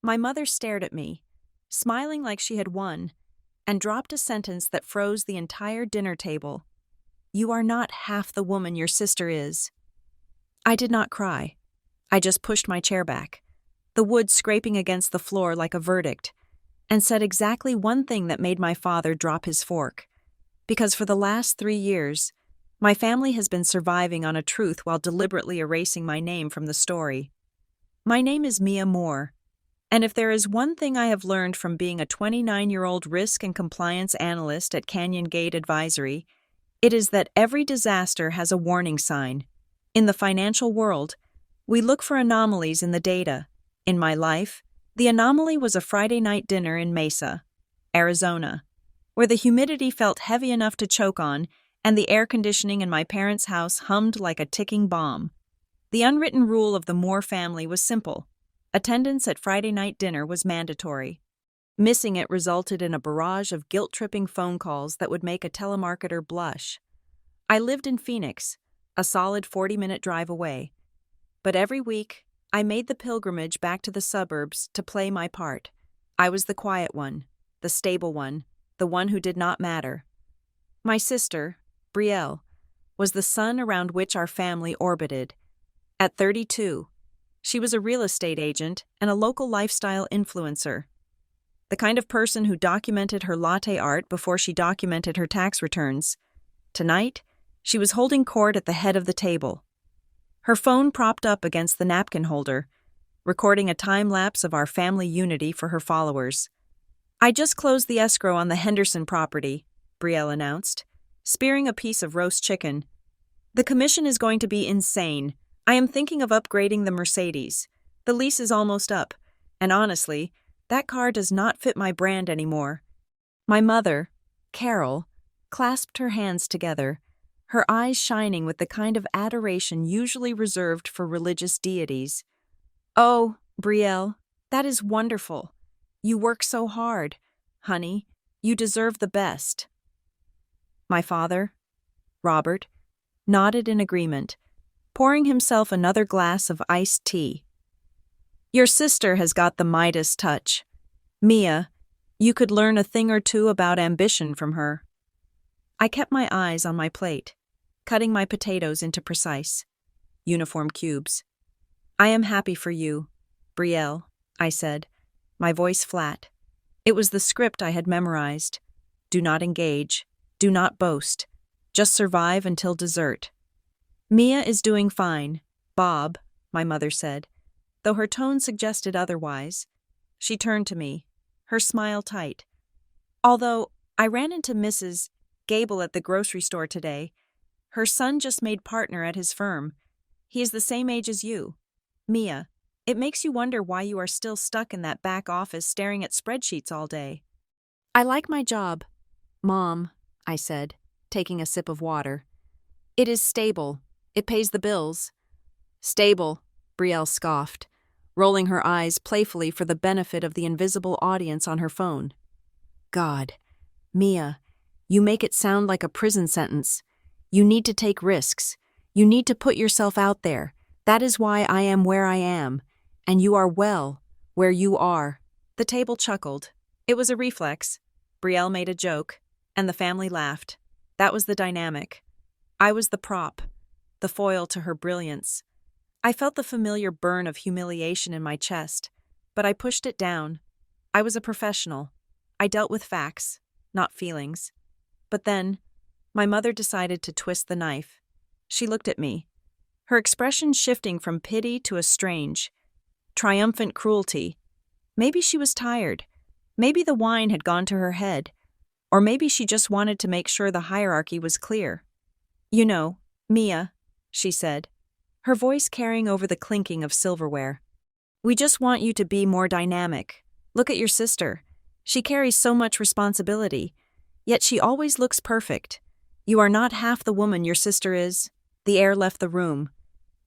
My mother stared at me, smiling like she had won, and dropped a sentence that froze the entire dinner table. "You are not half the woman your sister is." I did not cry. I just pushed my chair back, the wood scraping against the floor like a verdict, and said exactly one thing that made my father drop his fork. Because for the last 3 years, my family has been surviving on a truth while deliberately erasing my name from the story. My name is Mia Moore, and if there is one thing I have learned from being a 29-year-old risk and compliance analyst at Canyon Gate Advisory, it is that every disaster has a warning sign. In the financial world, we look for anomalies in the data. In my life, the anomaly was a Friday night dinner in Mesa, Arizona, where the humidity felt heavy enough to choke on and the air conditioning in my parents' house hummed like a ticking bomb. The unwritten rule of the Moore family was simple. Attendance at Friday night dinner was mandatory. Missing it resulted in a barrage of guilt-tripping phone calls that would make a telemarketer blush. I lived in Phoenix, a solid 40-minute drive away. But every week, I made the pilgrimage back to the suburbs to play my part. I was the quiet one, the stable one, the one who did not matter. My sister, Brielle, was the sun around which our family orbited. At 32, she was a real estate agent and a local lifestyle influencer. The kind of person who documented her latte art before she documented her tax returns. Tonight, she was holding court at the head of the table, her phone propped up against the napkin holder, recording a time-lapse of our family unity for her followers. "I just closed the escrow on the Henderson property," Brielle announced, spearing a piece of roast chicken. "The commission is going to be insane. I am thinking of upgrading the Mercedes. The lease is almost up, and honestly, that car does not fit my brand anymore." My mother, Carol, clasped her hands together, her eyes shining with the kind of adoration usually reserved for religious deities. "Oh, Brielle, that is wonderful. You work so hard. Honey, you deserve the best." My father, Robert, nodded in agreement, pouring himself another glass of iced tea. "Your sister has got the Midas touch. Mia, you could learn a thing or two about ambition from her." I kept my eyes on my plate, cutting my potatoes into precise, uniform cubes. "I am happy for you, Brielle," I said, my voice flat. It was the script I had memorized. Do not engage, do not boast, just survive until dessert. "Mia is doing fine, Bob," my mother said, though her tone suggested otherwise. She turned to me, her smile tight. "Although I ran into Mrs. Gable at the grocery store today. Her son just made partner at his firm. He is the same age as you. Mia, it makes you wonder why you are still stuck in that back office staring at spreadsheets all day." "I like my job, Mom," I said, taking a sip of water. "It is stable. It pays the bills." "Stable," Brielle scoffed, rolling her eyes playfully for the benefit of the invisible audience on her phone. "God, Mia, you make it sound like a prison sentence. You need to take risks. You need to put yourself out there. That is why I am where I am, and you are well where you are." The table chuckled. It was a reflex. Brielle made a joke, and the family laughed. That was the dynamic. I was the prop, the foil to her brilliance. I felt the familiar burn of humiliation in my chest, but I pushed it down. I was a professional. I dealt with facts, not feelings. But then, my mother decided to twist the knife. She looked at me, her expression shifting from pity to a strange, triumphant cruelty. Maybe she was tired. Maybe the wine had gone to her head. Or maybe she just wanted to make sure the hierarchy was clear. "You know, Mia," she said, her voice carrying over the clinking of silverware. "We just want you to be more dynamic. Look at your sister. She carries so much responsibility, yet she always looks perfect. You are not half the woman your sister is." The air left the room.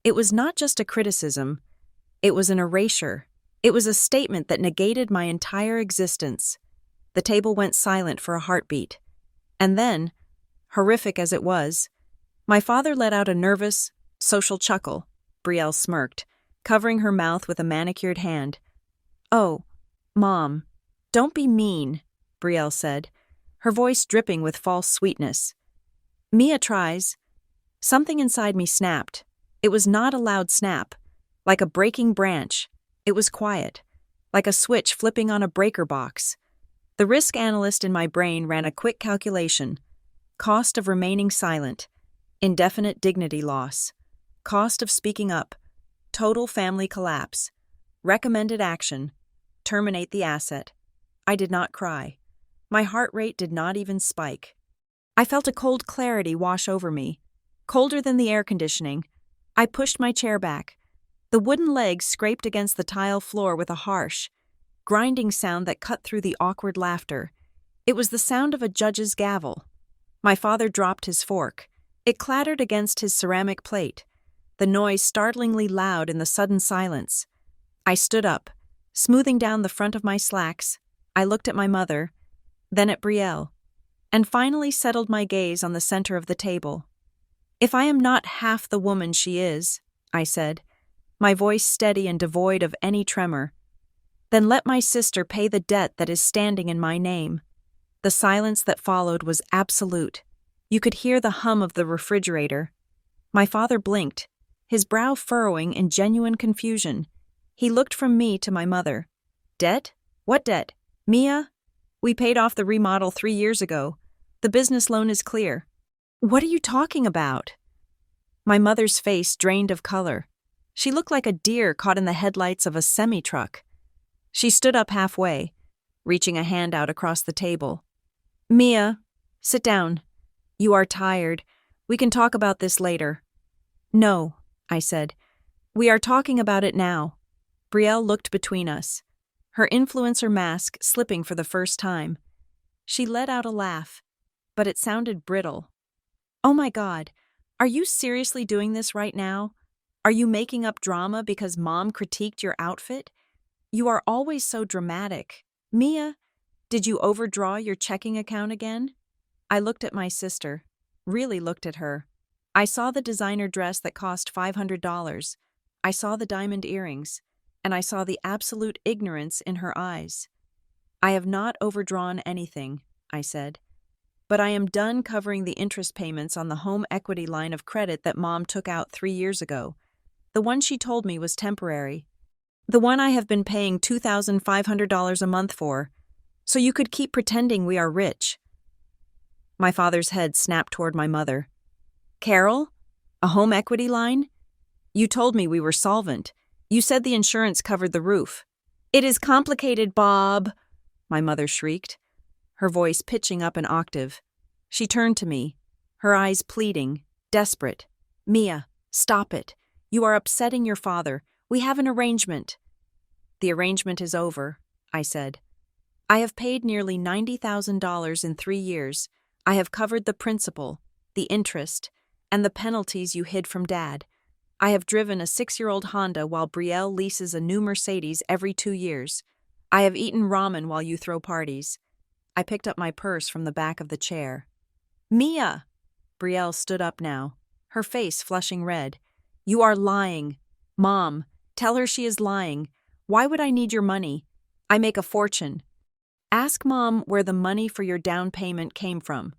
It was not just a criticism. It was an erasure. It was a statement that negated my entire existence. The table went silent for a heartbeat. And then, horrific as it was, my father let out a nervous, social chuckle. Brielle smirked, covering her mouth with a manicured hand. Oh, Mom, don't be mean, Brielle said, her voice dripping with false sweetness. Mia tries. Something inside me snapped. It was not a loud snap, like a breaking branch. It was quiet, like a switch flipping on a breaker box. The risk analyst in my brain ran a quick calculation. Cost of remaining silent, indefinite dignity loss, cost of speaking up, total family collapse, recommended action, terminate the asset. I did not cry. My heart rate did not even spike. I felt a cold clarity wash over me, colder than the air conditioning. I pushed my chair back. The wooden legs scraped against the tile floor with a harsh, grinding sound that cut through the awkward laughter. It was the sound of a judge's gavel. My father dropped his fork. It clattered against his ceramic plate, the noise startlingly loud in the sudden silence. I stood up, smoothing down the front of my slacks. I looked at my mother, then at Brielle, and finally settled my gaze on the center of the table. If I am not half the woman she is, I said, my voice steady and devoid of any tremor, then let my sister pay the debt that is standing in my name. The silence that followed was absolute. You could hear the hum of the refrigerator. My father blinked, his brow furrowing in genuine confusion. He looked from me to my mother. Debt? What debt? Mia? We paid off the remodel 3 years ago. The business loan is clear. What are you talking about? My mother's face drained of color. She looked like a deer caught in the headlights of a semi-truck. She stood up halfway, reaching a hand out across the table. Mia, sit down. You are tired. We can talk about this later. No, I said. We are talking about it now. Brielle looked between us, her influencer mask slipping for the first time. She let out a laugh, but it sounded brittle. Oh my God, are you seriously doing this right now? Are you making up drama because Mom critiqued your outfit? You are always so dramatic. Mia, did you overdraw your checking account again? I looked at my sister, really looked at her. I saw the designer dress that cost $500. I saw the diamond earrings, and I saw the absolute ignorance in her eyes. I have not overdrawn anything, I said, but I am done covering the interest payments on the home equity line of credit that Mom took out 3 years ago. The one she told me was temporary. The one I have been paying $2,500 a month for, so you could keep pretending we are rich. My father's head snapped toward my mother. Carol? A home equity line? You told me we were solvent. You said the insurance covered the roof. It is complicated, Bob, my mother shrieked, her voice pitching up an octave. She turned to me, her eyes pleading, desperate. Mia, stop it. You are upsetting your father. We have an arrangement. The arrangement is over, I said. I have paid nearly $90,000 in 3 years. I have covered the principal, the interest, and the penalties you hid from Dad. I have driven a 6-year-old Honda while Brielle leases a new Mercedes every 2 years. I have eaten ramen while you throw parties. I picked up my purse from the back of the chair. Mia! Brielle stood up now, her face flushing red. You are lying. Mom, tell her she is lying. Why would I need your money? I make a fortune. Ask Mom where the money for your down payment came from.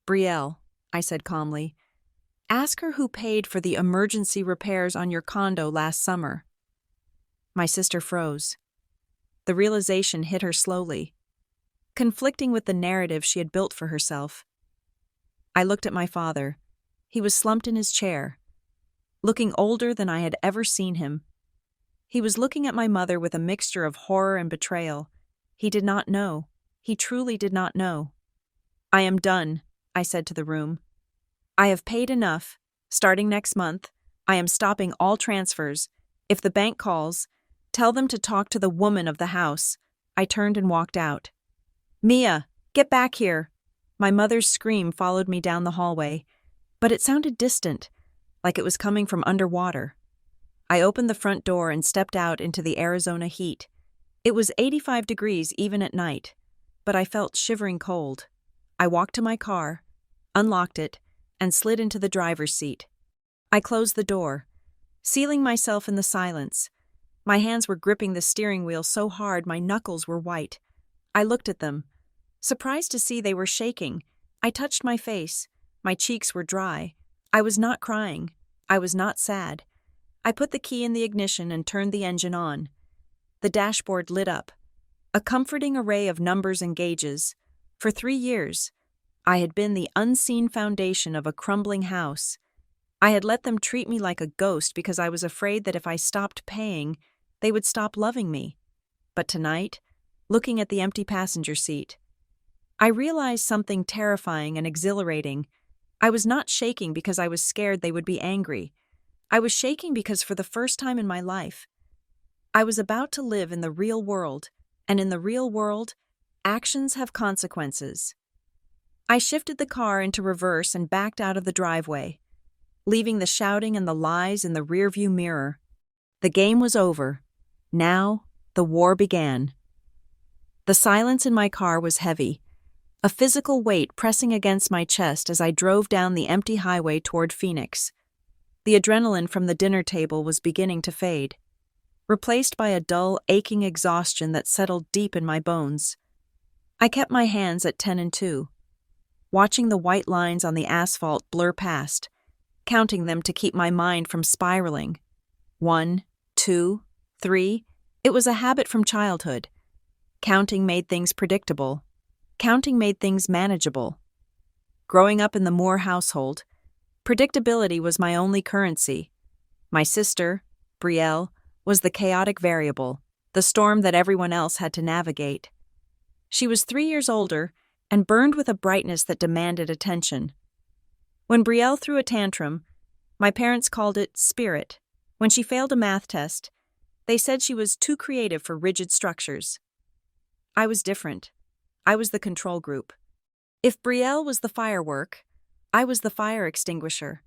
Brielle, I said calmly, ask her who paid for the emergency repairs on your condo last summer. My sister froze. The realization hit her slowly, conflicting with the narrative she had built for herself. I looked at my father. He was slumped in his chair, looking older than I had ever seen him. He was looking at my mother with a mixture of horror and betrayal. He did not know. He truly did not know. I am done, I said to the room. I have paid enough. Starting next month, I am stopping all transfers. If the bank calls, tell them to talk to the woman of the house. I turned and walked out. Mia, get back here. My mother's scream followed me down the hallway, but it sounded distant, like it was coming from underwater. I opened the front door and stepped out into the Arizona heat. It was 85 degrees even at night, but I felt shivering cold. I walked to my car, unlocked it, and slid into the driver's seat. I closed the door, sealing myself in the silence. My hands were gripping the steering wheel so hard my knuckles were white. I looked at them. Surprised to see they were shaking, I touched my face. My cheeks were dry. I was not crying. I was not sad. I put the key in the ignition and turned the engine on. The dashboard lit up. A comforting array of numbers and gauges. For 3 years, I had been the unseen foundation of a crumbling house. I had let them treat me like a ghost because I was afraid that if I stopped paying, they would stop loving me. But tonight, looking at the empty passenger seat, I realized something terrifying and exhilarating. I was not shaking because I was scared they would be angry. I was shaking because for the first time in my life, I was about to live in the real world, and in the real world, actions have consequences. I shifted the car into reverse and backed out of the driveway, leaving the shouting and the lies in the rearview mirror. The game was over. Now, the war began. The silence in my car was heavy, a physical weight pressing against my chest as I drove down the empty highway toward Phoenix. The adrenaline from the dinner table was beginning to fade, replaced by a dull, aching exhaustion that settled deep in my bones. I kept my hands at 10 and 2, watching the white lines on the asphalt blur past, counting them to keep my mind from spiraling. 1, 2, 3. It was a habit from childhood. Counting made things predictable. Counting made things manageable. Growing up in the Moore household, predictability was my only currency. My sister, Brielle, was the chaotic variable, the storm that everyone else had to navigate. She was 3 years older and burned with a brightness that demanded attention. When Brielle threw a tantrum, my parents called it spirit. When she failed a math test, they said she was too creative for rigid structures. I was different. I was the control group. If Brielle was the firework, I was the fire extinguisher.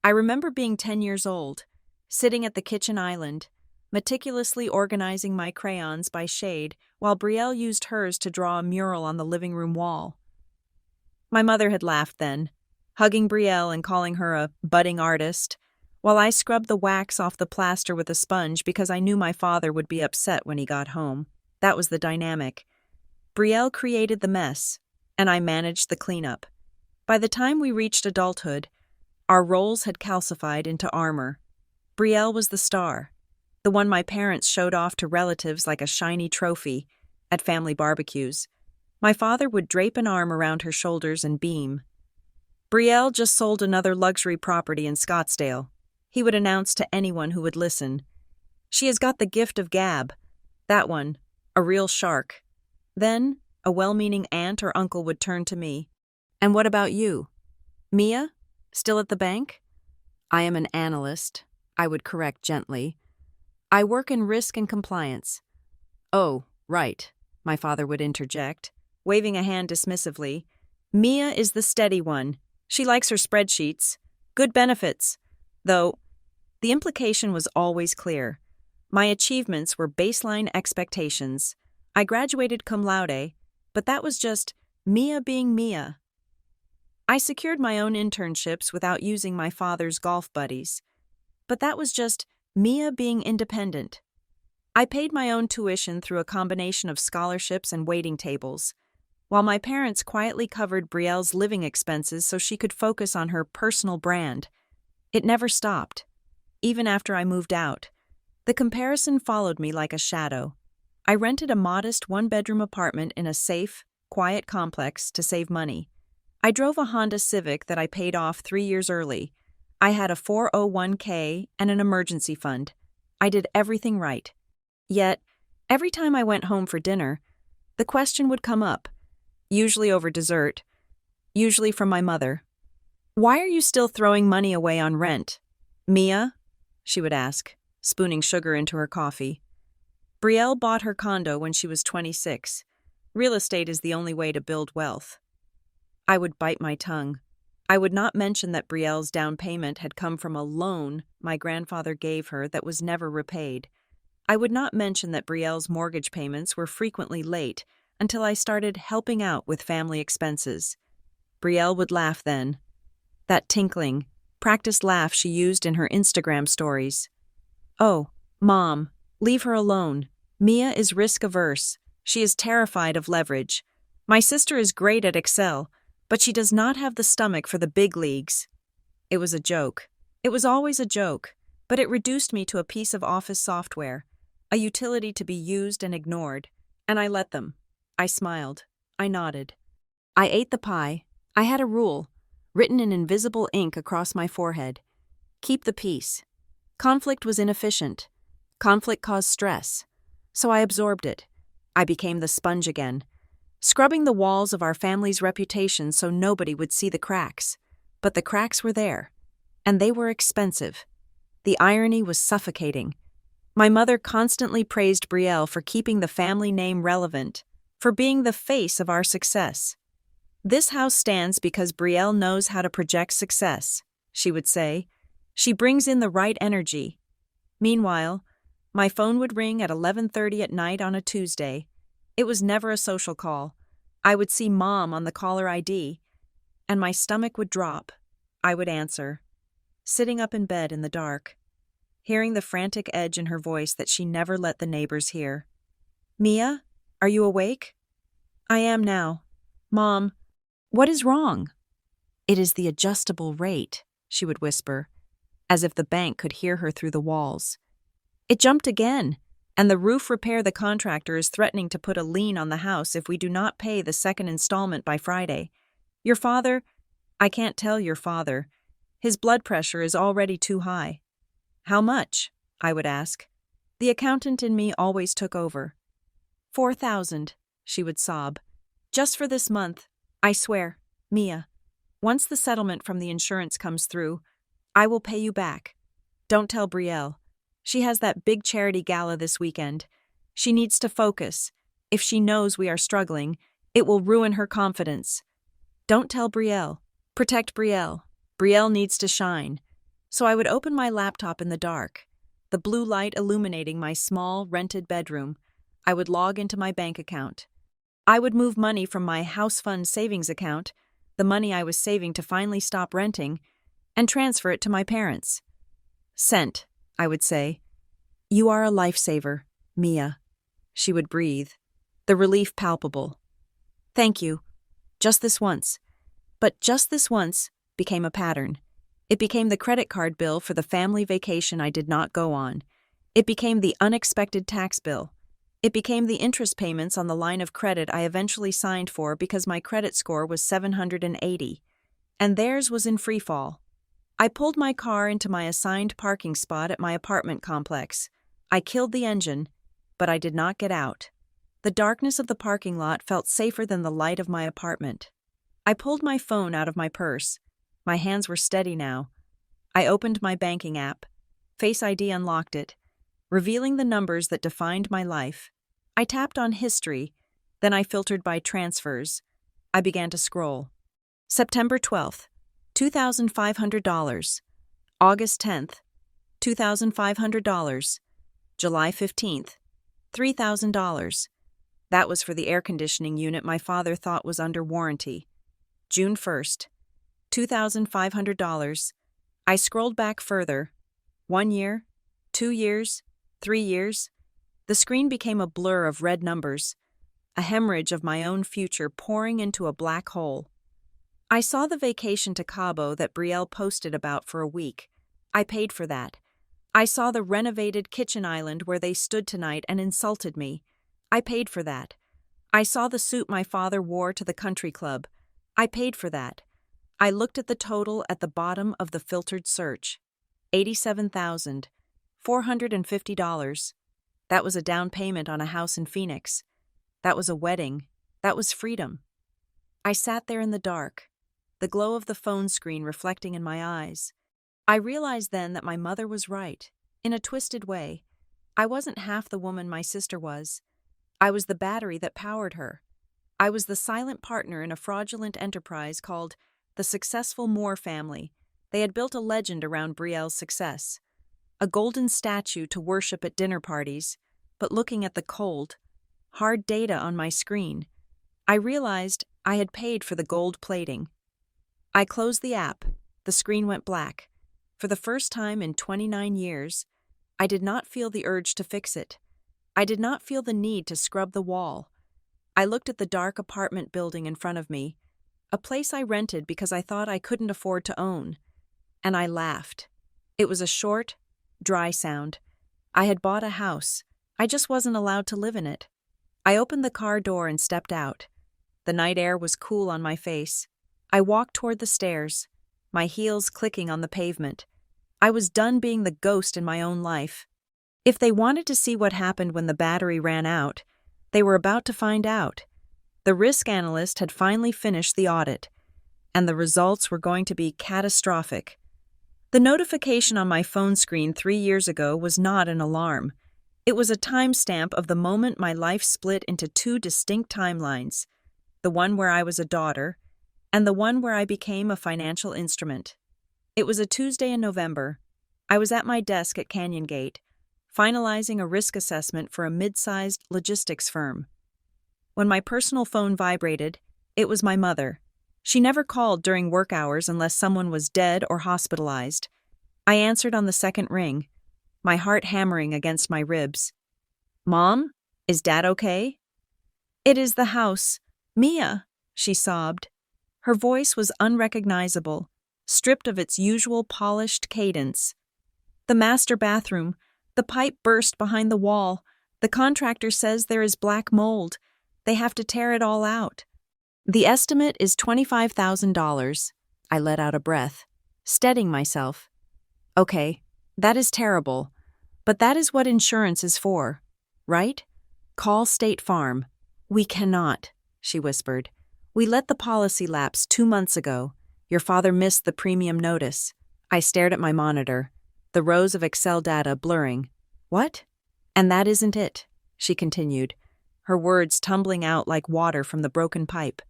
I remember being 10 years old, sitting at the kitchen island, meticulously organizing my crayons by shade while Brielle used hers to draw a mural on the living room wall. My mother had laughed then, hugging Brielle and calling her a budding artist, while I scrubbed the wax off the plaster with a sponge because I knew my father would be upset when he got home. That was the dynamic. Brielle created the mess, and I managed the cleanup. By the time we reached adulthood, our roles had calcified into armor. Brielle was the star, the one my parents showed off to relatives like a shiny trophy at family barbecues. My father would drape an arm around her shoulders and beam. Brielle just sold another luxury property in Scottsdale. He would announce to anyone who would listen. She has got the gift of gab. That one, a real shark. Then, a well-meaning aunt or uncle would turn to me. And what about you? Mia? Still at the bank? I am an analyst, I would correct gently. I work in risk and compliance. Oh, right, my father would interject, waving a hand dismissively. Mia is the steady one. She likes her spreadsheets. Good benefits. Though, the implication was always clear. My achievements were baseline expectations. I graduated cum laude, but that was just Mia being Mia. I secured my own internships without using my father's golf buddies, but that was just Mia being independent. I paid my own tuition through a combination of scholarships and waiting tables, while my parents quietly covered Brielle's living expenses so she could focus on her personal brand. It never stopped. Even after I moved out, the comparison followed me like a shadow. I rented a modest one-bedroom apartment in a safe, quiet complex to save money. I drove a Honda Civic that I paid off 3 years early. I had a 401k and an emergency fund. I did everything right. Yet, every time I went home for dinner, the question would come up, usually over dessert, usually from my mother. Why are you still throwing money away on rent? Mia? She would ask, spooning sugar into her coffee. Brielle bought her condo when she was 26. Real estate is the only way to build wealth. I would bite my tongue. I would not mention that Brielle's down payment had come from a loan my grandfather gave her that was never repaid. I would not mention that Brielle's mortgage payments were frequently late until I started helping out with family expenses. Brielle would laugh then. That tinkling, practiced laugh she used in her Instagram stories. Oh, Mom, Leave her alone. Mia is risk-averse. She is terrified of leverage. My sister is great at Excel, but she does not have the stomach for the big leagues. It was a joke. It was always a joke, but it reduced me to a piece of office software, a utility to be used and ignored, and I let them. I smiled. I nodded. I ate the pie. I had a rule, written in invisible ink across my forehead. Keep the peace. Conflict was inefficient. Conflict caused stress. So I absorbed it. I became the sponge again, scrubbing the walls of our family's reputation so nobody would see the cracks. But the cracks were there, and they were expensive. The irony was suffocating. My mother constantly praised Brielle for keeping the family name relevant, for being the face of our success. This house stands because Brielle knows how to project success, she would say. She brings in the right energy. Meanwhile, my phone would ring at 11:30 at night on a Tuesday. It was never a social call. I would see Mom on the caller ID, and my stomach would drop. I would answer, sitting up in bed in the dark, hearing the frantic edge in her voice that she never let the neighbors hear. Mia, are you awake? I am now. Mom, what is wrong? It is the adjustable rate, she would whisper, as if the bank could hear her through the walls. It jumped again, and the roof repair the contractor is threatening to put a lien on the house if we do not pay the second installment by Friday. Your father? I can't tell your father. His blood pressure is already too high. How much? I would ask. The accountant in me always took over. 4,000, she would sob. Just for this month, I swear, Mia. Once the settlement from the insurance comes through, I will pay you back. Don't tell Brielle. She has that big charity gala this weekend. She needs to focus. If she knows we are struggling, it will ruin her confidence. Don't tell Brielle. Protect Brielle. Brielle needs to shine. So I would open my laptop in the dark, the blue light illuminating my small, rented bedroom. I would log into my bank account. I would move money from my house fund savings account, the money I was saving to finally stop renting, and transfer it to my parents. Sent, I would say. You are a lifesaver, Mia. She would breathe, the relief palpable. Thank you. Just this once. But just this once became a pattern. It became the credit card bill for the family vacation I did not go on. It became the unexpected tax bill. It became the interest payments on the line of credit I eventually signed for because my credit score was 780, and theirs was in free fall. I pulled my car into my assigned parking spot at my apartment complex. I killed the engine, but I did not get out. The darkness of the parking lot felt safer than the light of my apartment. I pulled my phone out of my purse. My hands were steady now. I opened my banking app. Face ID unlocked it, revealing the numbers that defined my life. I tapped on history, then I filtered by transfers. I began to scroll. September 12th. $2,500. August 10th, $2,500. July 15th, $3,000. That was for the air conditioning unit my father thought was under warranty. June 1st, $2,500. I scrolled back further. 1 year, 2 years, 3 years. The screen became a blur of red numbers, a hemorrhage of my own future pouring into a black hole. I saw the vacation to Cabo that Brielle posted about for a week. I paid for that. I saw the renovated kitchen island where they stood tonight and insulted me. I paid for that. I saw the suit my father wore to the country club. I paid for that. I looked at the total at the bottom of the filtered search. $87,450. That was a down payment on a house in Phoenix. That was a wedding. That was freedom. I sat there in the dark, the glow of the phone screen reflecting in my eyes. I realized then that my mother was right, in a twisted way. I wasn't half the woman my sister was. I was the battery that powered her. I was the silent partner in a fraudulent enterprise called the Successful Moore Family. They had built a legend around Brielle's success, a golden statue to worship at dinner parties, but looking at the cold, hard data on my screen, I realized I had paid for the gold plating. I closed the app. The screen went black. For the first time in 29 years, I did not feel the urge to fix it. I did not feel the need to scrub the wall. I looked at the dark apartment building in front of me, a place I rented because I thought I couldn't afford to own. And I laughed. It was a short, dry sound. I had bought a house. I just wasn't allowed to live in it. I opened the car door and stepped out. The night air was cool on my face. I walked toward the stairs, my heels clicking on the pavement. I was done being the ghost in my own life. If they wanted to see what happened when the battery ran out, they were about to find out. The risk analyst had finally finished the audit, and the results were going to be catastrophic. The notification on my phone screen 3 years ago was not an alarm. It was a timestamp of the moment my life split into 2 distinct timelines, the one where I was a daughter, and the one where I became a financial instrument. It was a Tuesday in November. I was at my desk at Canyon Gate, finalizing a risk assessment for a mid-sized logistics firm. When my personal phone vibrated, it was my mother. She never called during work hours unless someone was dead or hospitalized. I answered on the second ring, my heart hammering against my ribs. "Mom, is Dad okay?" "It is the house. Mia," she sobbed. Her voice was unrecognizable, stripped of its usual polished cadence. "The master bathroom. The pipe burst behind the wall. The contractor says there is black mold. They have to tear it all out. The estimate is $25,000. I let out a breath, steadying myself. "Okay, that is terrible. But that is what insurance is for, right? Call State Farm." "We cannot," she whispered. "We let the policy lapse 2 months ago. Your father missed the premium notice." I stared at my monitor, the rows of Excel data blurring. "What?" "And that isn't it," she continued, her words tumbling out like water from the broken pipe.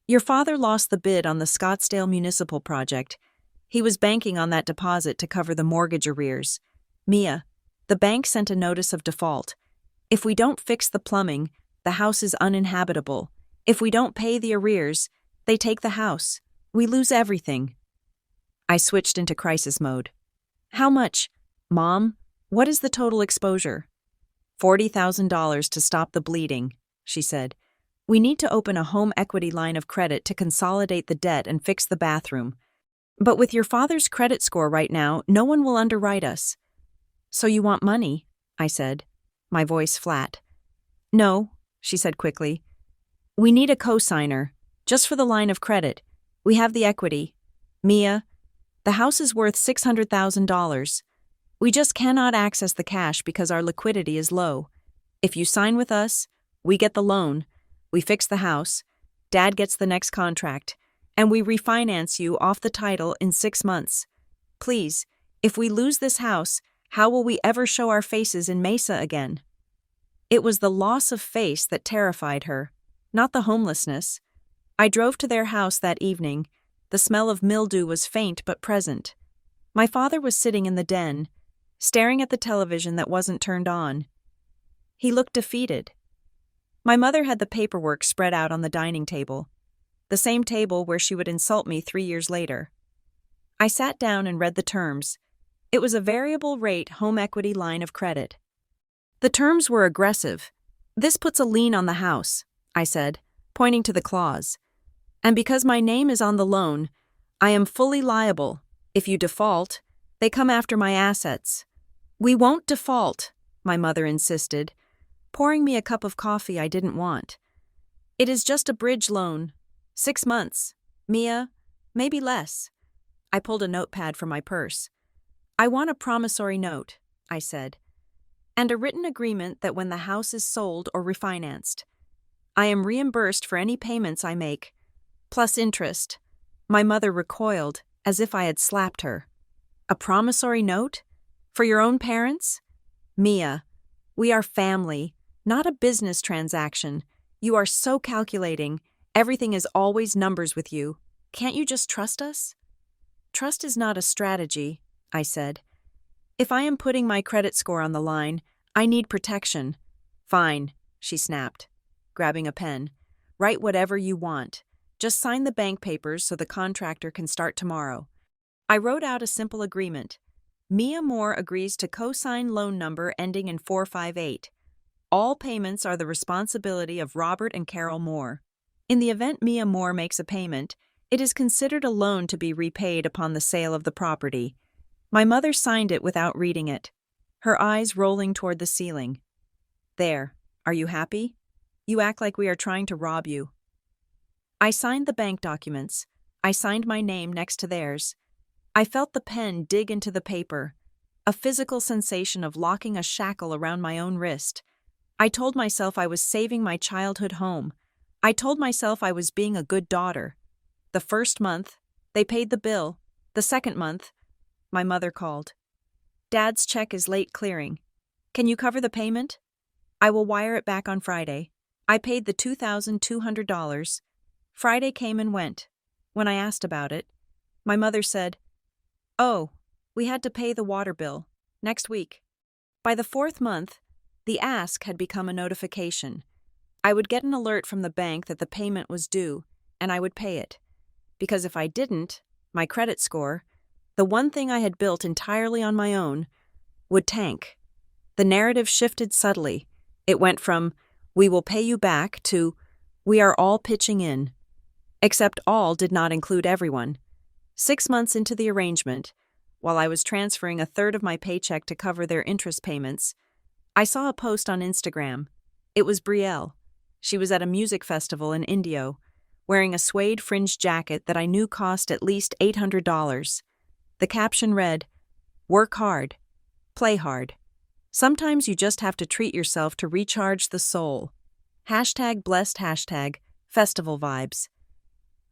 "Your father lost the bid on the Scottsdale Municipal Project. He was banking on that deposit to cover the mortgage arrears. Mia, the bank sent a notice of default. If we don't fix the plumbing, the house is uninhabitable. If we don't pay the arrears, they take the house. We lose everything." I switched into crisis mode. "How much? Mom, what is the total exposure?" $40,000 to stop the bleeding," she said. "We need to open a home equity line of credit to consolidate the debt and fix the bathroom. But with your father's credit score right now, no one will underwrite us." "So you want money?" I said, my voice flat. "No," she said quickly. "We need a co-signer, just for the line of credit. We have the equity. Mia, the house is worth $600,000. We just cannot access the cash because our liquidity is low. If you sign with us, we get the loan, we fix the house, Dad gets the next contract, and we refinance you off the title in 6 months. Please, if we lose this house, how will we ever show our faces in Mesa again?" It was the loss of face that terrified her, not the homelessness. I drove to their house that evening. The smell of mildew was faint but present. My father was sitting in the den, staring at the television that wasn't turned on. He looked defeated. My mother had the paperwork spread out on the dining table, the same table where she would insult me 3 years later. I sat down and read the terms. It was a variable rate home equity line of credit. The terms were aggressive. "This puts a lien on the house," I said, pointing to the clause. "And because my name is on the loan, I am fully liable. If you default, they come after my assets." "We won't default," my mother insisted, pouring me a cup of coffee I didn't want. "It is just a bridge loan. 6 months. Mia, maybe less." I pulled a notepad from my purse. "I want a promissory note," I said, "and a written agreement that when the house is sold or refinanced, I am reimbursed for any payments I make, plus interest." My mother recoiled, as if I had slapped her. "A promissory note? For your own parents?" "Mia, we are family, not a business transaction. You are so calculating. Everything is always numbers with you. Can't you just trust us?" "Trust is not a strategy," I said. "If I am putting my credit score on the line, I need protection." "Fine," she snapped, grabbing a pen. "Write whatever you want. Just sign the bank papers so the contractor can start tomorrow." I wrote out a simple agreement. Mia Moore agrees to co-sign loan number ending in 458. All payments are the responsibility of Robert and Carol Moore. In the event Mia Moore makes a payment, it is considered a loan to be repaid upon the sale of the property. My mother signed it without reading it, her eyes rolling toward the ceiling. There, are you happy? You act like we are trying to rob you. I signed the bank documents. I signed my name next to theirs. I felt the pen dig into the paper, a physical sensation of locking a shackle around my own wrist. I told myself I was saving my childhood home. I told myself I was being a good daughter. The first month, they paid the bill. The second month, my mother called. Dad's check is late clearing. Can you cover the payment? I will wire it back on Friday. I paid the $2,200. Friday came and went. When I asked about it, my mother said, "Oh, we had to pay the water bill. Next week." By the fourth month, the ask had become a notification. I would get an alert from the bank that the payment was due, and I would pay it. Because if I didn't, my credit score, the one thing I had built entirely on my own, would tank. The narrative shifted subtly. It went from, "We will pay you back," to, "We are all pitching in." Except all did not include everyone. 6 months into the arrangement, while I was transferring a third of my paycheck to cover their interest payments, I saw a post on Instagram. It was Brielle. She was at a music festival in Indio, wearing a suede fringed jacket that I knew cost at least $800. The caption read, "Work hard. Play hard. Sometimes you just have to treat yourself to recharge the soul. #blessed #festival vibes."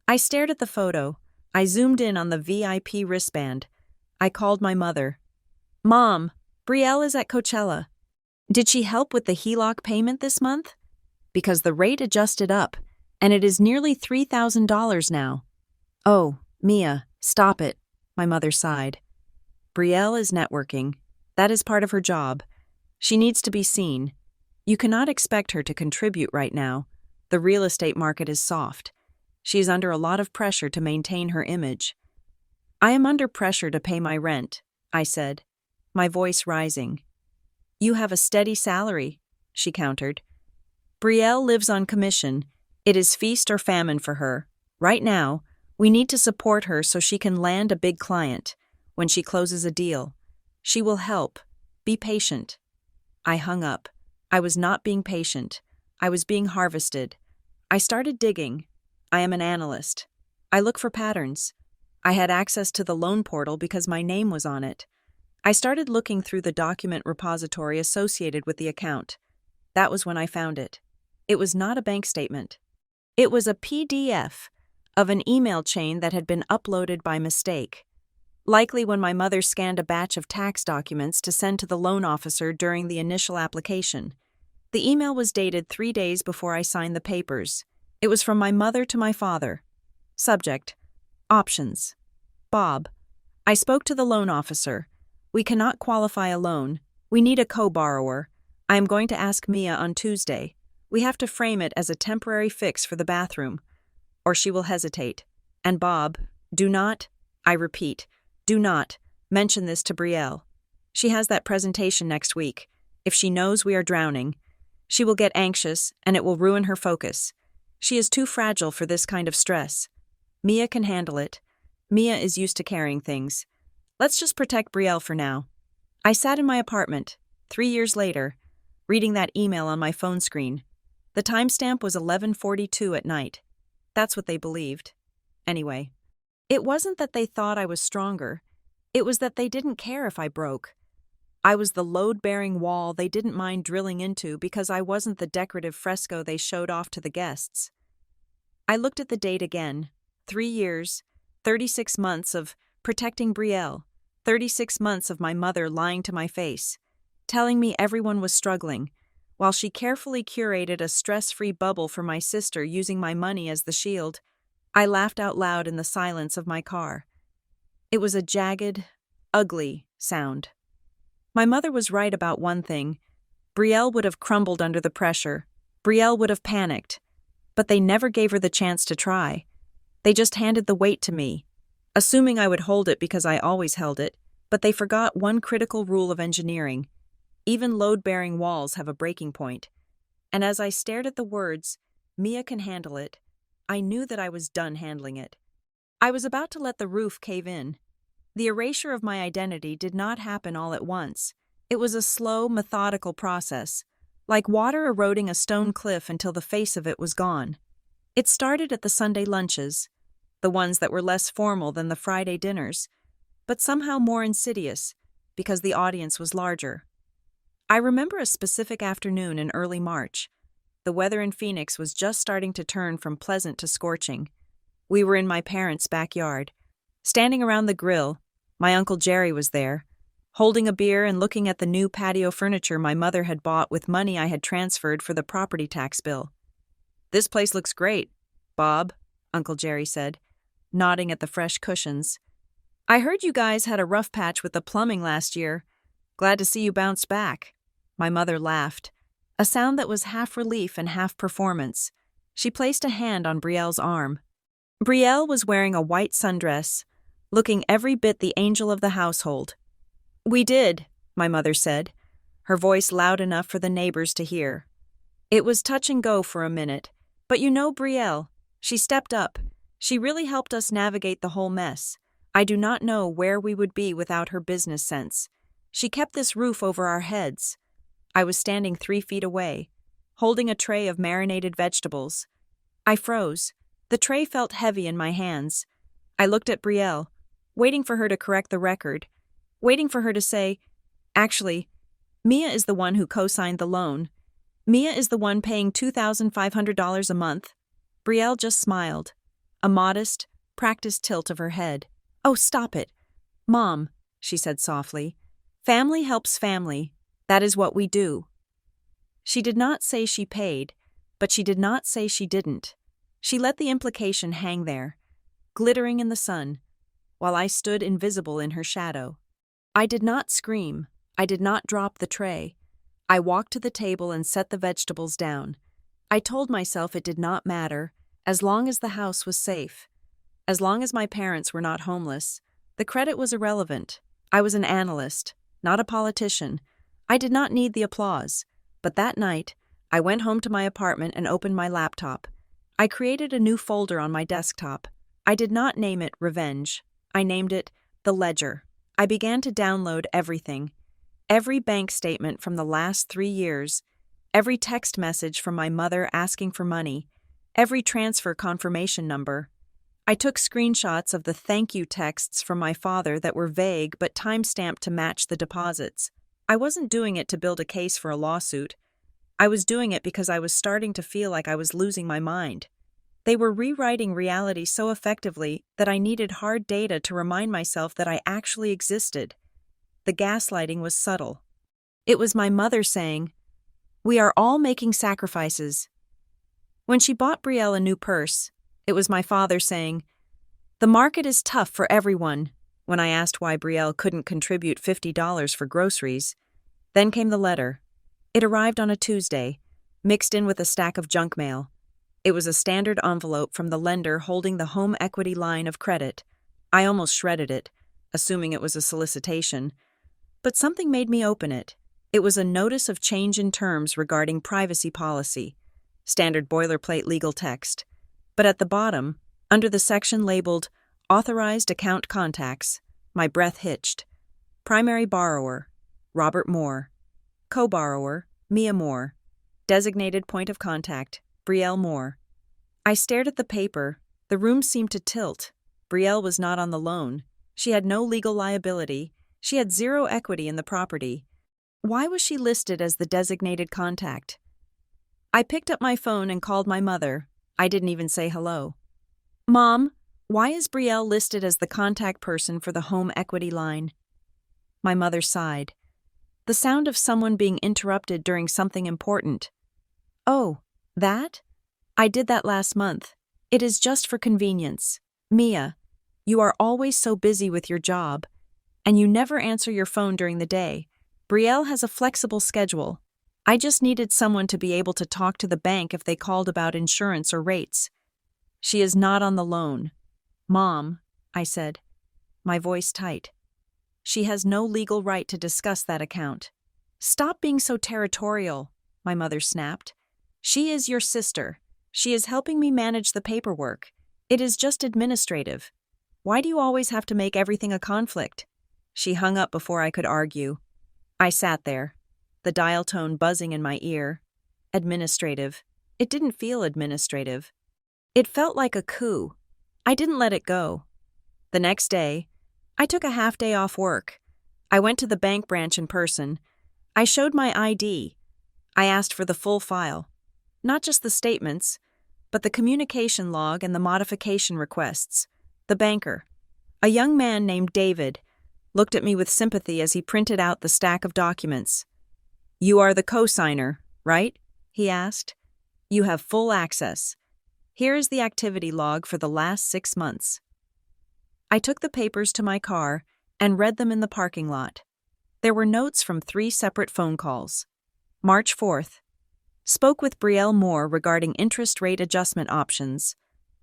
I stared at the photo. I zoomed in on the VIP wristband. I called my mother. "Mom, Brielle is at Coachella. Did she help with the HELOC payment this month? Because the rate adjusted up, and it is nearly $3,000 now." "Oh, Mia, stop it," my mother sighed. "Brielle is networking. That is part of her job. She needs to be seen. You cannot expect her to contribute right now. The real estate market is soft. She is under a lot of pressure to maintain her image." "I am under pressure to pay my rent," I said, my voice rising. "You have a steady salary," she countered. "Brielle lives on commission. It is feast or famine for her. Right now, we need to support her so she can land a big client. When she closes a deal, she will help. Be patient." I hung up. I was not being patient. I was being harvested. I started digging. I am an analyst. I look for patterns. I had access to the loan portal because my name was on it. I started looking through the document repository associated with the account. That was when I found it. It was not a bank statement. It was a PDF of an email chain that had been uploaded by mistake. Likely when my mother scanned a batch of tax documents to send to the loan officer during the initial application. The email was dated 3 days before I signed the papers. It was from my mother to my father. Subject: Options. Bob. I spoke to the loan officer. We cannot qualify a loan. We need a co-borrower. I am going to ask Mia on Tuesday. We have to frame it as a temporary fix for the bathroom, or she will hesitate. And Bob, do not, I repeat, do not mention this to Brielle. She has that presentation next week. If she knows we are drowning, she will get anxious and it will ruin her focus. She is too fragile for this kind of stress. Mia can handle it. Mia is used to carrying things. Let's just protect Brielle for now. I sat in my apartment, 3 years later, reading that email on my phone screen. The timestamp was 11:42 at night. That's what they believed. Anyway, it wasn't that they thought I was stronger. It was that they didn't care if I broke. I was the load-bearing wall they didn't mind drilling into because I wasn't the decorative fresco they showed off to the guests. I looked at the date again. 3 years, 36 months of protecting Brielle, 36 months of my mother lying to my face, telling me everyone was struggling, while she carefully curated a stress-free bubble for my sister using my money as the shield. I laughed out loud in the silence of my car. It was a jagged, ugly sound. My mother was right about one thing. Brielle would have crumbled under the pressure. Brielle would have panicked. But they never gave her the chance to try. They just handed the weight to me, assuming I would hold it because I always held it. But they forgot one critical rule of engineering. Even load-bearing walls have a breaking point. And as I stared at the words, "Mia can handle it," I knew that I was done handling it. I was about to let the roof cave in. The erasure of my identity did not happen all at once. It was a slow, methodical process, like water eroding a stone cliff until the face of it was gone. It started at the Sunday lunches, the ones that were less formal than the Friday dinners, but somehow more insidious, because the audience was larger. I remember a specific afternoon in early March. The weather in Phoenix was just starting to turn from pleasant to scorching. We were in my parents' backyard. Standing around the grill, my Uncle Jerry was there, holding a beer and looking at the new patio furniture my mother had bought with money I had transferred for the property tax bill. "This place looks great, Bob," Uncle Jerry said, nodding at the fresh cushions. "I heard you guys had a rough patch with the plumbing last year. Glad to see you bounced back." My mother laughed, a sound that was half relief and half performance. She placed a hand on Brielle's arm. Brielle was wearing a white sundress, looking every bit the angel of the household. "We did," my mother said, her voice loud enough for the neighbors to hear. "It was touch and go for a minute, but you know Brielle, she stepped up. She really helped us navigate the whole mess. I do not know where we would be without her business sense. She kept this roof over our heads." I was standing 3 feet away, holding a tray of marinated vegetables. I froze. The tray felt heavy in my hands. I looked at Brielle, waiting for her to correct the record, waiting for her to say, "Actually, Mia is the one who co-signed the loan. Mia is the one paying $2,500 a month." Brielle just smiled, a modest, practiced tilt of her head. "Oh, stop it. Mom," she said softly. "Family helps family. That is what we do." She did not say she paid, but she did not say she didn't. She let the implication hang there, glittering in the sun, while I stood invisible in her shadow. I did not scream. I did not drop the tray. I walked to the table and set the vegetables down. I told myself it did not matter, as long as the house was safe. As long as my parents were not homeless, the credit was irrelevant. I was an analyst, not a politician. I did not need the applause, but that night, I went home to my apartment and opened my laptop. I created a new folder on my desktop. I did not name it Revenge. I named it The Ledger. I began to download everything. Every bank statement from the last 3 years, every text message from my mother asking for money, every transfer confirmation number. I took screenshots of the thank you texts from my father that were vague but time-stamped to match the deposits. I wasn't doing it to build a case for a lawsuit. I was doing it because I was starting to feel like I was losing my mind. They were rewriting reality so effectively that I needed hard data to remind myself that I actually existed. The gaslighting was subtle. It was my mother saying, "We are all making sacrifices." When she bought Brielle a new purse, it was my father saying, "The market is tough for everyone," when I asked why Brielle couldn't contribute $50 for groceries. Then came the letter. It arrived on a Tuesday, mixed in with a stack of junk mail. It was a standard envelope from the lender holding the home equity line of credit. I almost shredded it, assuming it was a solicitation. But something made me open it. It was a notice of change in terms regarding privacy policy. Standard boilerplate legal text. But at the bottom, under the section labeled Authorized Account Contacts, my breath hitched. Primary borrower, Robert Moore. Co-borrower, Mia Moore. Designated point of contact, Brielle Moore. I stared at the paper. The room seemed to tilt. Brielle was not on the loan. She had no legal liability. She had zero equity in the property. Why was she listed as the designated contact? I picked up my phone and called my mother. I didn't even say hello. "Mom, why is Brielle listed as the contact person for the home equity line?" My mother sighed. The sound of someone being interrupted during something important. "Oh, that? I did that last month. It is just for convenience. Mia, you are always so busy with your job, and you never answer your phone during the day. Brielle has a flexible schedule. I just needed someone to be able to talk to the bank if they called about insurance or rates. She is not on the loan." "Mom," I said, my voice tight. She has no legal right to discuss that account. Stop being so territorial, my mother snapped. She is your sister. She is helping me manage the paperwork. It is just administrative. Why do you always have to make everything a conflict? She hung up before I could argue. I sat there, the dial tone buzzing in my ear. Administrative. It didn't feel administrative. It felt like a coup. I didn't let it go. The next day, I took a half day off work. I went to the bank branch in person. I showed my ID. I asked for the full file. Not just the statements, but the communication log and the modification requests. The banker, a young man named David, looked at me with sympathy as he printed out the stack of documents. "You are the co-signer, right?" he asked. "You have full access. Here is the activity log for the last 6 months." I took the papers to my car and read them in the parking lot. There were notes from 3 separate phone calls. March 4th. Spoke with Brielle Moore regarding interest rate adjustment options.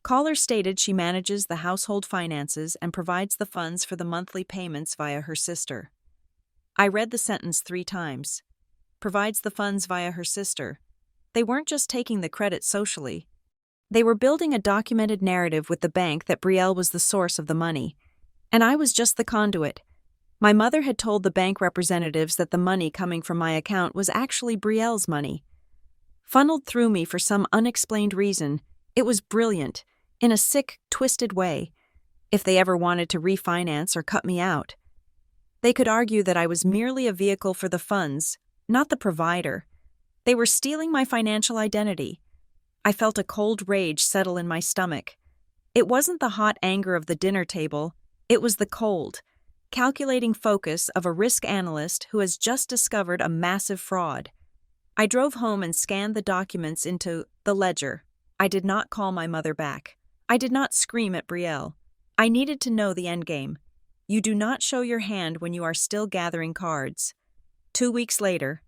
Caller stated she manages the household finances and provides the funds for the monthly payments via her sister. I read the sentence 3 times. Provides the funds via her sister. They weren't just taking the credit socially. They were building a documented narrative with the bank that Brielle was the source of the money, and I was just the conduit. My mother had told the bank representatives that the money coming from my account was actually Brielle's money. Funneled through me for some unexplained reason, it was brilliant, in a sick, twisted way. If they ever wanted to refinance or cut me out, they could argue that I was merely a vehicle for the funds, not the provider. They were stealing my financial identity. I felt a cold rage settle in my stomach. It wasn't the hot anger of the dinner table, it was the cold, calculating focus of a risk analyst who has just discovered a massive fraud. I drove home and scanned the documents into the ledger. I did not call my mother back. I did not scream at Brielle. I needed to know the endgame. You do not show your hand when you are still gathering cards. 2 weeks later,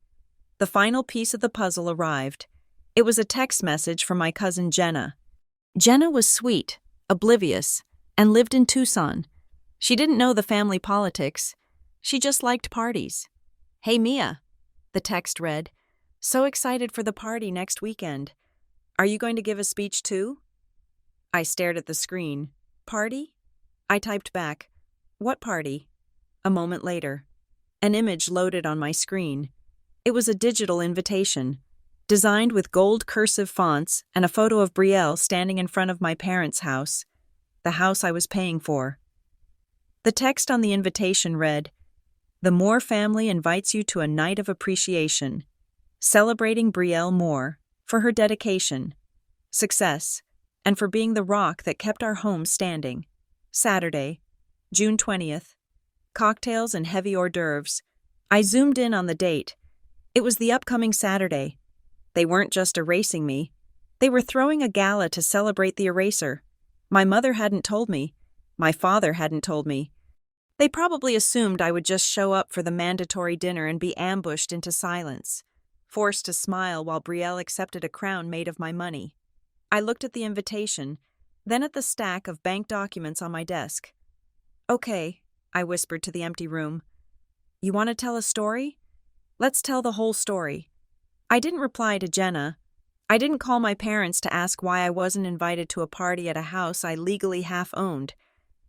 the final piece of the puzzle arrived. It was a text message from my cousin Jenna. Jenna was sweet, oblivious, and lived in Tucson. She didn't know the family politics. She just liked parties. "Hey Mia," the text read. "So excited for the party next weekend. Are you going to give a speech too?" I stared at the screen. "Party?" I typed back, "What party?" A moment later, an image loaded on my screen. It was a digital invitation, designed with gold cursive fonts and a photo of Brielle standing in front of my parents' house, the house I was paying for. The text on the invitation read, "The Moore family invites you to a night of appreciation, celebrating Brielle Moore for her dedication, success, and for being the rock that kept our home standing. Saturday, June 20th. Cocktails and heavy hors d'oeuvres." I zoomed in on the date. It was the upcoming Saturday. They weren't just erasing me. They were throwing a gala to celebrate the eraser. My mother hadn't told me. My father hadn't told me. They probably assumed I would just show up for the mandatory dinner and be ambushed into silence, forced to smile while Brielle accepted a crown made of my money. I looked at the invitation, then at the stack of bank documents on my desk. "Okay," I whispered to the empty room. "You want to tell a story? Let's tell the whole story." I didn't reply to Jenna. I didn't call my parents to ask why I wasn't invited to a party at a house I legally half-owned.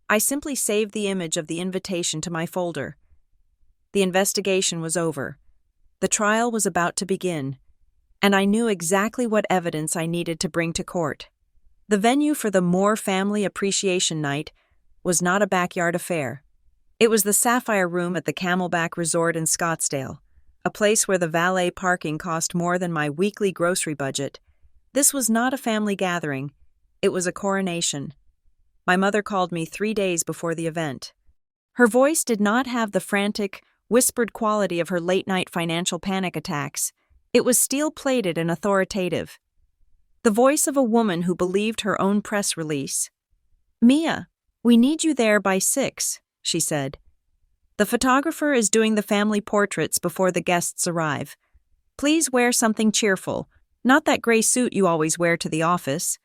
I simply saved the image of the invitation to my folder. The investigation was over. The trial was about to begin, and I knew exactly what evidence I needed to bring to court. The venue for the Moore Family Appreciation Night was not a backyard affair. It was the Sapphire Room at the Camelback Resort in Scottsdale, a place where the valet parking cost more than my weekly grocery budget. This was not a family gathering. It was a coronation. My mother called me 3 days before the event. Her voice did not have the frantic, whispered quality of her late-night financial panic attacks. It was steel-plated and authoritative. The voice of a woman who believed her own press release. "Mia, we need you there by 6, she said. "The photographer is doing the family portraits before the guests arrive. Please wear something cheerful, not that gray suit you always wear to the office."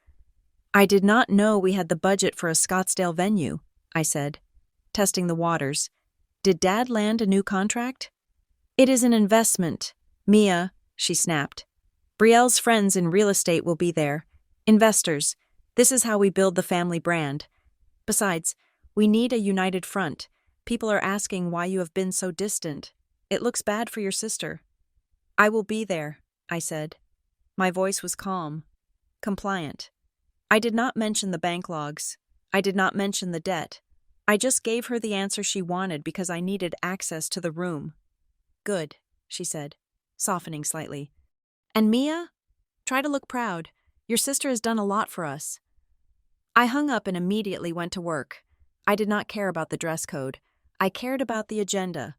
"I did not know we had the budget for a Scottsdale venue," I said, testing the waters. Did Dad land a new contract? It is an investment. Mia, she snapped. Brielle's friends in real estate will be there. Investors. This is how we build the family brand. Besides, we need a united front. People are asking why you have been so distant. It looks bad for your sister. I will be there, I said. My voice was calm, compliant. I did not mention the bank logs. I did not mention the debt. I just gave her the answer she wanted because I needed access to the room. Good, she said, softening slightly. And Mia? Try to look proud. Your sister has done a lot for us. I hung up and immediately went to work. I did not care about the dress code. I cared about the agenda.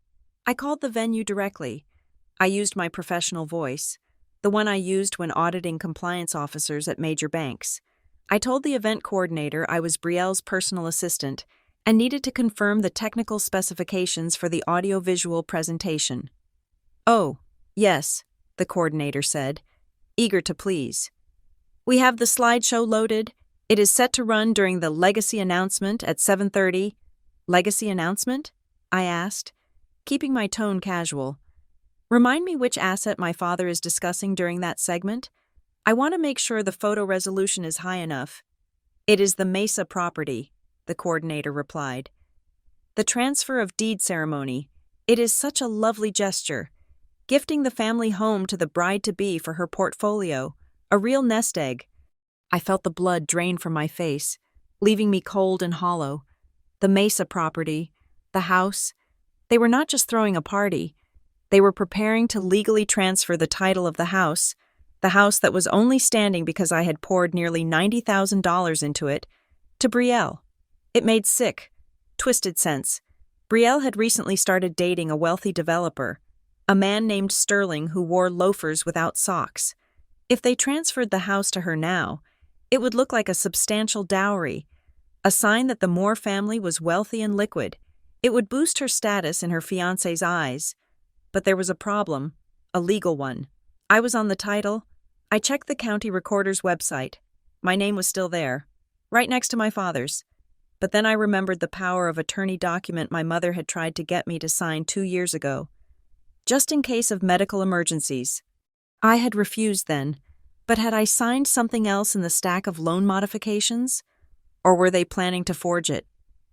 I called the venue directly. I used my professional voice, the one I used when auditing compliance officers at major banks. I told the event coordinator I was Brielle's personal assistant and needed to confirm the technical specifications for the audiovisual presentation. Oh, yes, the coordinator said, eager to please. We have the slideshow loaded. It is set to run during the legacy announcement at 7:30. Legacy announcement? I asked, keeping my tone casual. Remind me which asset my father is discussing during that segment. I want to make sure the photo resolution is high enough. It is the Mesa property, the coordinator replied. The transfer of deed ceremony. It is such a lovely gesture. Gifting the family home to the bride-to-be for her portfolio, a real nest egg. I felt the blood drain from my face, leaving me cold and hollow. The Mesa property, the house, they were not just throwing a party. They were preparing to legally transfer the title of the house that was only standing because I had poured nearly $90,000 into it, to Brielle. It made sick, twisted sense. Brielle had recently started dating a wealthy developer, a man named Sterling who wore loafers without socks. If they transferred the house to her now, it would look like a substantial dowry, a sign that the Moore family was wealthy and liquid. It would boost her status in her fiancé's eyes. But there was a problem, a legal one. I was on the title. I checked the county recorder's website. My name was still there, right next to my father's. But then I remembered the power of attorney document my mother had tried to get me to sign 2 years ago, just in case of medical emergencies. I had refused then, but had I signed something else in the stack of loan modifications? Or were they planning to forge it?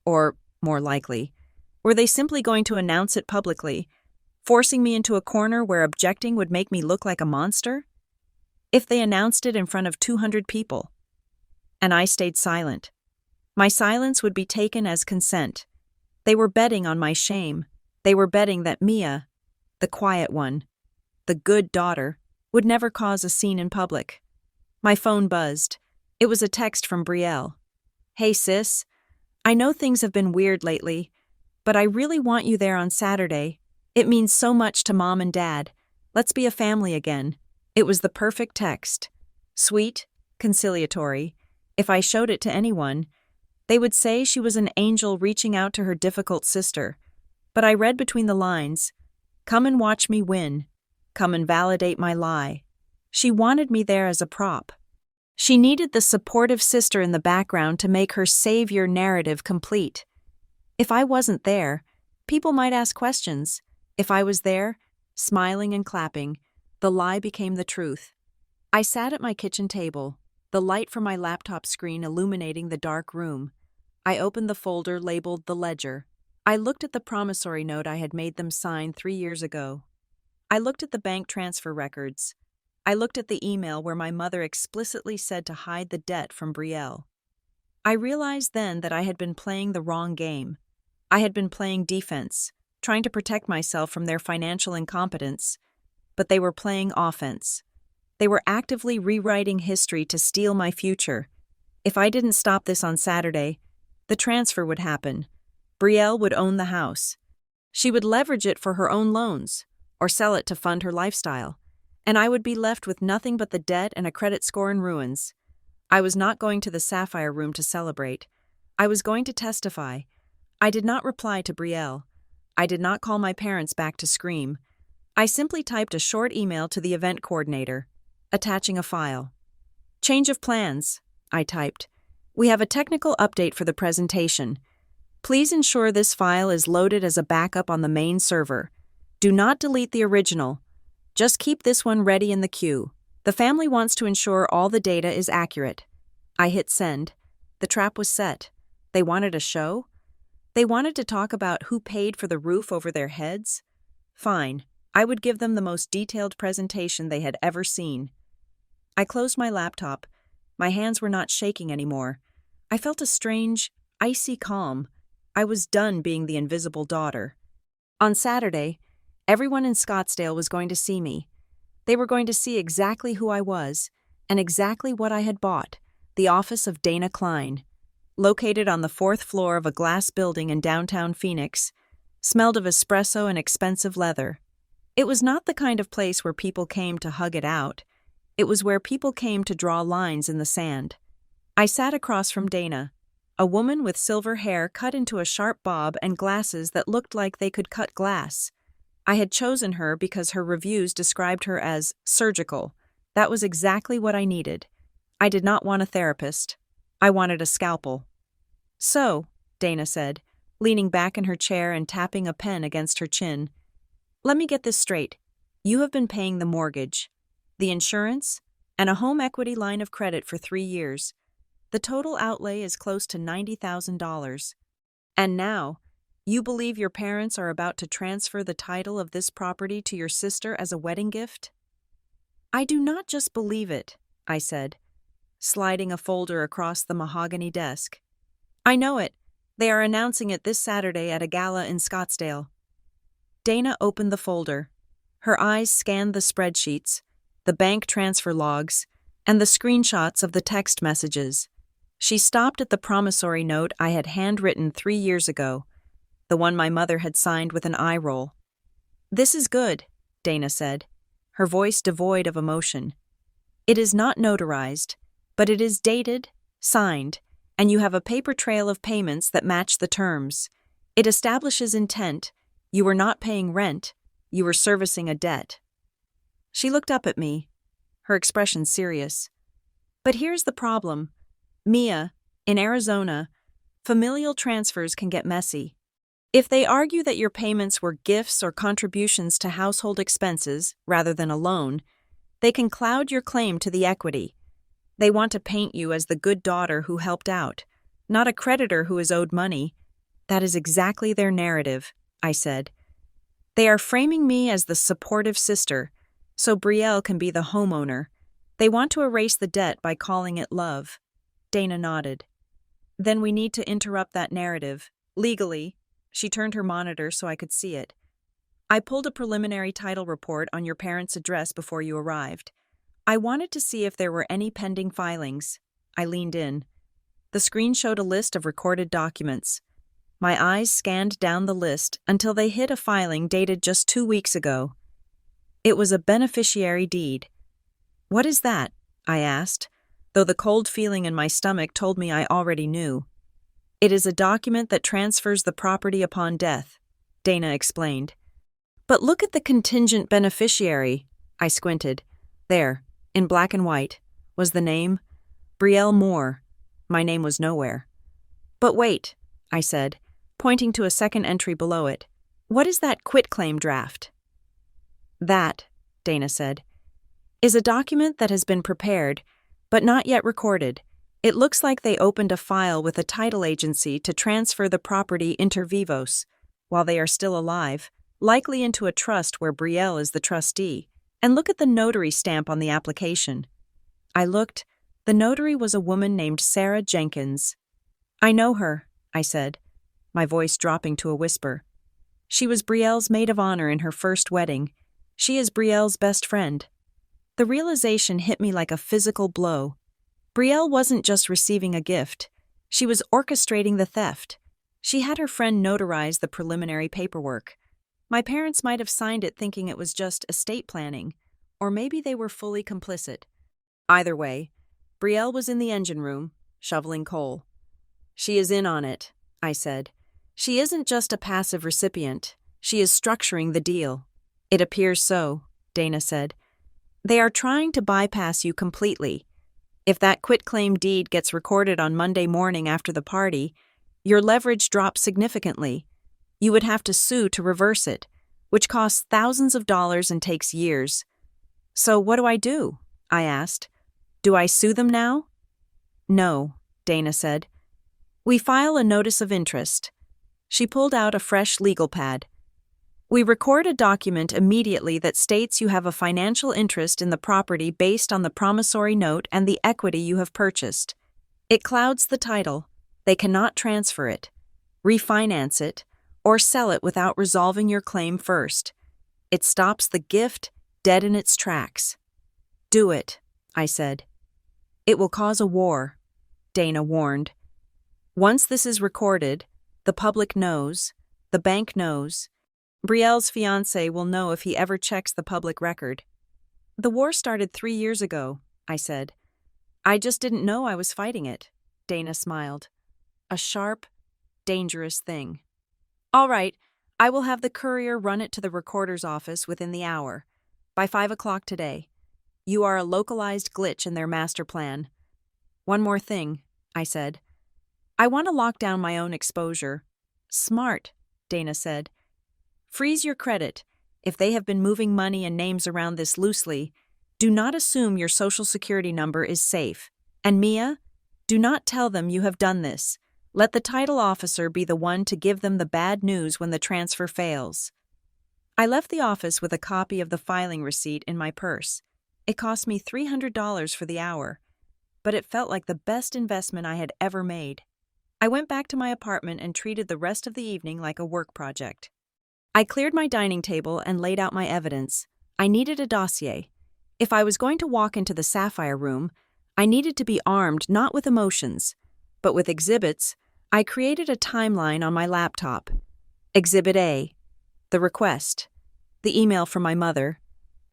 Or, more likely, were they simply going to announce it publicly, forcing me into a corner where objecting would make me look like a monster? If they announced it in front of 200 people, and I stayed silent, my silence would be taken as consent. They were betting on my shame. They were betting that Mia, the quiet one, the good daughter, would never cause a scene in public. My phone buzzed. It was a text from Brielle. Hey sis, I know things have been weird lately, but I really want you there on Saturday. It means so much to Mom and Dad. Let's be a family again. It was the perfect text. Sweet, conciliatory. If I showed it to anyone, they would say she was an angel reaching out to her difficult sister. But I read between the lines, come and watch me win. Come and validate my lie. She wanted me there as a prop. She needed the supportive sister in the background to make her savior narrative complete. If I wasn't there, people might ask questions. If I was there, smiling and clapping, the lie became the truth. I sat at my kitchen table, the light from my laptop screen illuminating the dark room. I opened the folder labeled The Ledger. I looked at the promissory note I had made them sign 3 years ago. I looked at the bank transfer records. I looked at the email where my mother explicitly said to hide the debt from Brielle. I realized then that I had been playing the wrong game. I had been playing defense, trying to protect myself from their financial incompetence. But they were playing offense. They were actively rewriting history to steal my future. If I didn't stop this on Saturday, the transfer would happen. Brielle would own the house. She would leverage it for her own loans, or sell it to fund her lifestyle, and I would be left with nothing but the debt and a credit score in ruins. I was not going to the Sapphire Room to celebrate. I was going to testify. I did not reply to Brielle. I did not call my parents back to scream. I simply typed a short email to the event coordinator, attaching a file. Change of plans, I typed. We have a technical update for the presentation. Please ensure this file is loaded as a backup on the main server. Do not delete the original. Just keep this one ready in the queue. The family wants to ensure all the data is accurate. I hit send. The trap was set. They wanted a show? They wanted to talk about who paid for the roof over their heads? Fine. I would give them the most detailed presentation they had ever seen. I closed my laptop. My hands were not shaking anymore. I felt a strange, icy calm. I was done being the invisible daughter. On Saturday, everyone in Scottsdale was going to see me. They were going to see exactly who I was and exactly what I had bought, the office of Dana Klein. Located on the 4th floor of a glass building in downtown Phoenix, smelled of espresso and expensive leather. It was not the kind of place where people came to hug it out. It was where people came to draw lines in the sand. I sat across from Dana, a woman with silver hair cut into a sharp bob and glasses that looked like they could cut glass. I had chosen her because her reviews described her as surgical. That was exactly what I needed. I did not want a therapist. I wanted a scalpel. So, Dana said, leaning back in her chair and tapping a pen against her chin. Let me get this straight. You have been paying the mortgage, the insurance, and a home equity line of credit for 3 years. The total outlay is close to $90,000. And now, you believe your parents are about to transfer the title of this property to your sister as a wedding gift? I do not just believe it, I said, sliding a folder across the mahogany desk. I know it. They are announcing it this Saturday at a gala in Scottsdale. Dana opened the folder. Her eyes scanned the spreadsheets, the bank transfer logs, and the screenshots of the text messages. She stopped at the promissory note I had handwritten 3 years ago, the one my mother had signed with an eye roll. This is good, Dana said, her voice devoid of emotion. It is not notarized, but it is dated, signed, and you have a paper trail of payments that match the terms. It establishes intent. You were not paying rent. You were servicing a debt. She looked up at me, her expression serious. But here's the problem. Mia, in Arizona, familial transfers can get messy. If they argue that your payments were gifts or contributions to household expenses rather than a loan, they can cloud your claim to the equity. They want to paint you as the good daughter who helped out, not a creditor who is owed money. That is exactly their narrative, I said. They are framing me as the supportive sister, so Brielle can be the homeowner. They want to erase the debt by calling it love. Dana nodded. Then we need to interrupt that narrative. Legally, she turned her monitor so I could see it. I pulled a preliminary title report on your parents' address before you arrived. I wanted to see if there were any pending filings. I leaned in. The screen showed a list of recorded documents. My eyes scanned down the list until they hit a filing dated just 2 weeks ago. It was a beneficiary deed. What is that? I asked, though the cold feeling in my stomach told me I already knew. It is a document that transfers the property upon death, Dana explained. But look at the contingent beneficiary. I squinted. There, in black and white, was the name, Brielle Moore. My name was nowhere. But wait, I said, pointing to a second entry below it. What is that quitclaim draft? That, Dana said, is a document that has been prepared, but not yet recorded. It looks like they opened a file with a title agency to transfer the property inter vivos, while they are still alive, likely into a trust where Brielle is the trustee. And look at the notary stamp on the application. I looked. The notary was a woman named Sarah Jenkins. I know her, I said, my voice dropping to a whisper. She was Brielle's maid of honor in her first wedding. She is Brielle's best friend. The realization hit me like a physical blow. Brielle wasn't just receiving a gift. She was orchestrating the theft. She had her friend notarize the preliminary paperwork. My parents might have signed it thinking it was just estate planning, or maybe they were fully complicit. Either way, Brielle was in the engine room, shoveling coal. She is in on it, I said. She isn't just a passive recipient. She is structuring the deal. It appears so, Dana said. They are trying to bypass you completely. If that quitclaim deed gets recorded on Monday morning after the party, your leverage drops significantly. You would have to sue to reverse it, which costs thousands of dollars and takes years. So what do? I asked. Do I sue them now? No, Dana said. We file a notice of interest. She pulled out a fresh legal pad. We record a document immediately that states you have a financial interest in the property based on the promissory note and the equity you have purchased. It clouds the title. They cannot transfer it, refinance it, or sell it without resolving your claim first. It stops the gift dead in its tracks. Do it, I said. It will cause a war, Dana warned. Once this is recorded, the public knows, the bank knows. Brielle's fiancé will know if he ever checks the public record. The war started 3 years ago, I said. I just didn't know I was fighting it, Dana smiled. A sharp, dangerous thing. All right, I will have the courier run it to the recorder's office within the hour, by 5 o'clock today. You are a localized glitch in their master plan. One more thing, I said. I want to lock down my own exposure. Smart, Dana said. Freeze your credit. If they have been moving money and names around this loosely, do not assume your social security number is safe. And Mia, do not tell them you have done this. Let the title officer be the one to give them the bad news when the transfer fails. I left the office with a copy of the filing receipt in my purse. It cost me $300 for the hour, but it felt like the best investment I had ever made. I went back to my apartment and treated the rest of the evening like a work project. I cleared my dining table and laid out my evidence. I needed a dossier. If I was going to walk into the Sapphire Room, I needed to be armed not with emotions, but with exhibits. I created a timeline on my laptop. Exhibit A, the request, the email from my mother.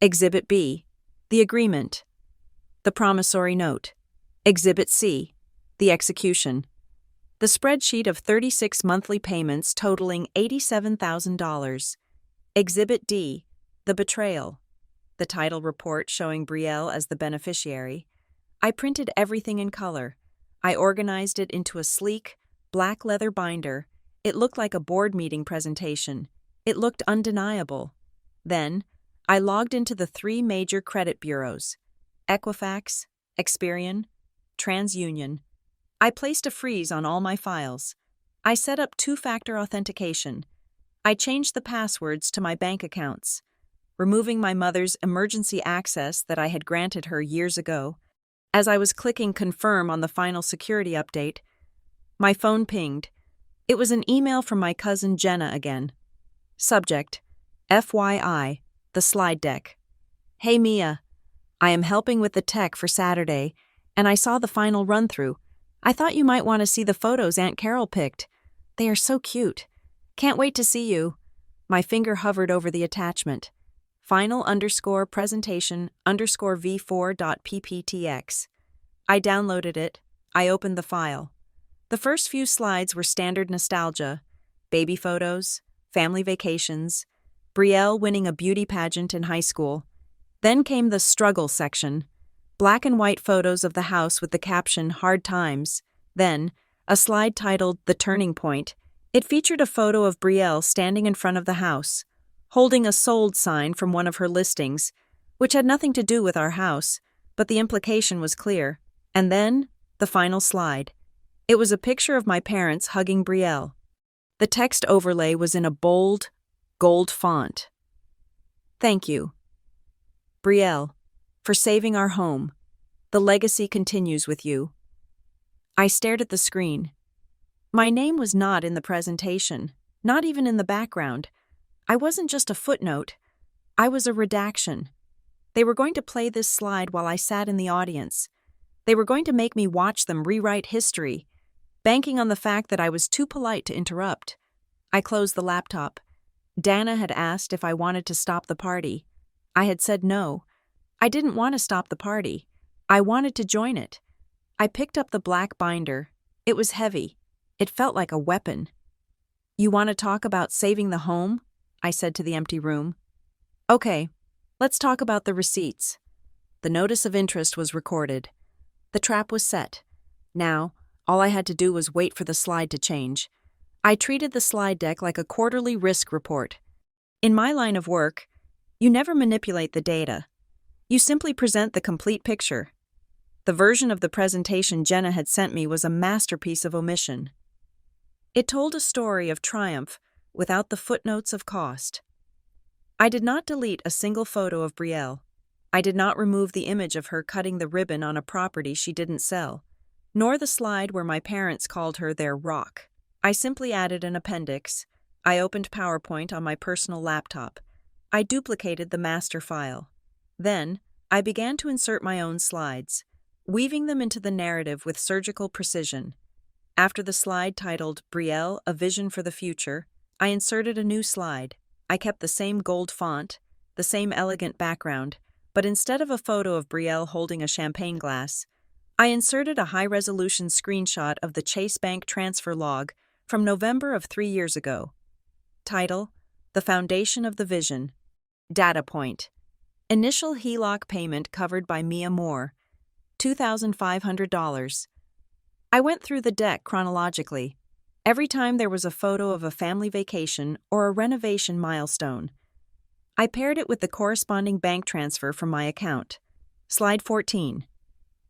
Exhibit B, the agreement, the promissory note. Exhibit C, the execution. The spreadsheet of 36 monthly payments totaling $87,000. Exhibit D, the betrayal. The title report showing Brielle as the beneficiary. I printed everything in color. I organized it into a sleek, black leather binder. It looked like a board meeting presentation. It looked undeniable. Then, I logged into the 3 major credit bureaus: Equifax, Experian, TransUnion. I placed a freeze on all my files. I set up 2-factor authentication. I changed the passwords to my bank accounts, removing my mother's emergency access that I had granted her years ago. As I was clicking confirm on the final security update, my phone pinged. It was an email from my cousin Jenna again. Subject: FYI, the slide deck. Hey Mia, I am helping with the tech for Saturday, and I saw the final run-through. I thought you might want to see the photos Aunt Carol picked. They are so cute. Can't wait to see you. My finger hovered over the attachment. Final_presentation_v4.pptx. I downloaded it. I opened the file. The first few slides were standard nostalgia: baby photos, family vacations, Brielle winning a beauty pageant in high school. Then came the struggle section. Black and white photos of the house with the caption "Hard Times." Then, a slide titled "The Turning Point." It featured a photo of Brielle standing in front of the house, holding a sold sign from one of her listings, which had nothing to do with our house, but the implication was clear. And then, the final slide. It was a picture of my parents hugging Brielle. The text overlay was in a bold, gold font. Thank you, Brielle, for saving our home. The legacy continues with you. I stared at the screen. My name was not in the presentation, not even in the background. I wasn't just a footnote. I was a redaction. They were going to play this slide while I sat in the audience. They were going to make me watch them rewrite history, banking on the fact that I was too polite to interrupt. I closed the laptop. Dana had asked if I wanted to stop the party. I had said no. I didn't want to stop the party. I wanted to join it. I picked up the black binder. It was heavy. It felt like a weapon. You want to talk about saving the home? I said to the empty room. Okay, let's talk about the receipts. The notice of interest was recorded. The trap was set. Now, All I had to do was wait for the slide to change. I treated the slide deck like a quarterly risk report. In my line of work, you never manipulate the data. You simply present the complete picture. The version of the presentation Jenna had sent me was a masterpiece of omission. It told a story of triumph without the footnotes of cost. I did not delete a single photo of Brielle. I did not remove the image of her cutting the ribbon on a property she didn't sell, nor the slide where my parents called her their rock. I simply added an appendix. I opened PowerPoint on my personal laptop. I duplicated the master file. Then, I began to insert my own slides, weaving them into the narrative with surgical precision. After the slide titled Brielle, A Vision for the Future, I inserted a new slide. I kept the same gold font, the same elegant background, but instead of a photo of Brielle holding a champagne glass, I inserted a high-resolution screenshot of the Chase Bank transfer log from November of 3 years ago. Title: The Foundation of the Vision. Data point: Initial HELOC payment covered by Mia Moore, $2,500. I went through the deck chronologically. Every time there was a photo of a family vacation or a renovation milestone, I paired it with the corresponding bank transfer from my account. Slide 14.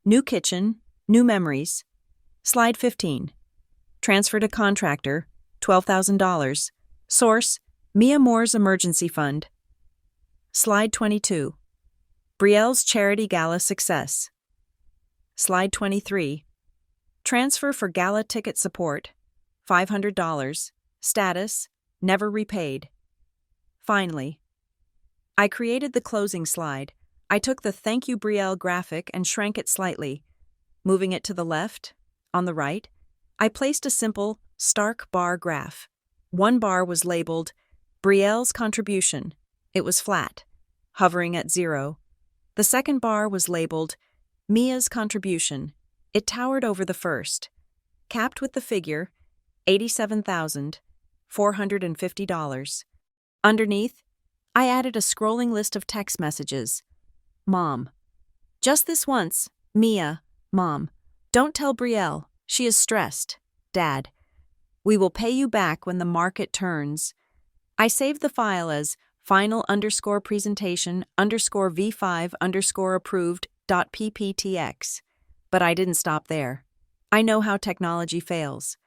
New kitchen, new memories. Slide 15. Transfer to contractor, $12,000. Source: Mia Moore's emergency fund. Slide 22. Brielle's charity gala success. Slide 23. Transfer for gala ticket support, $500. Status: never repaid. Finally, I created the closing slide. I took the Thank You Brielle graphic and shrank it slightly. Moving it to the left, on the right, I placed a simple, stark bar graph. One bar was labeled Brielle's contribution. It was flat, hovering at 0. The second bar was labeled Mia's contribution. It towered over the first, capped with the figure $87,450. Underneath, I added a scrolling list of text messages. Mom. Just this once, Mia, Mom. Don't tell Brielle. She is stressed. Dad. We will pay you back when the market turns. I saved the file as final_presentation_v5_approved.pptx. But I didn't stop there. I know how technology fails.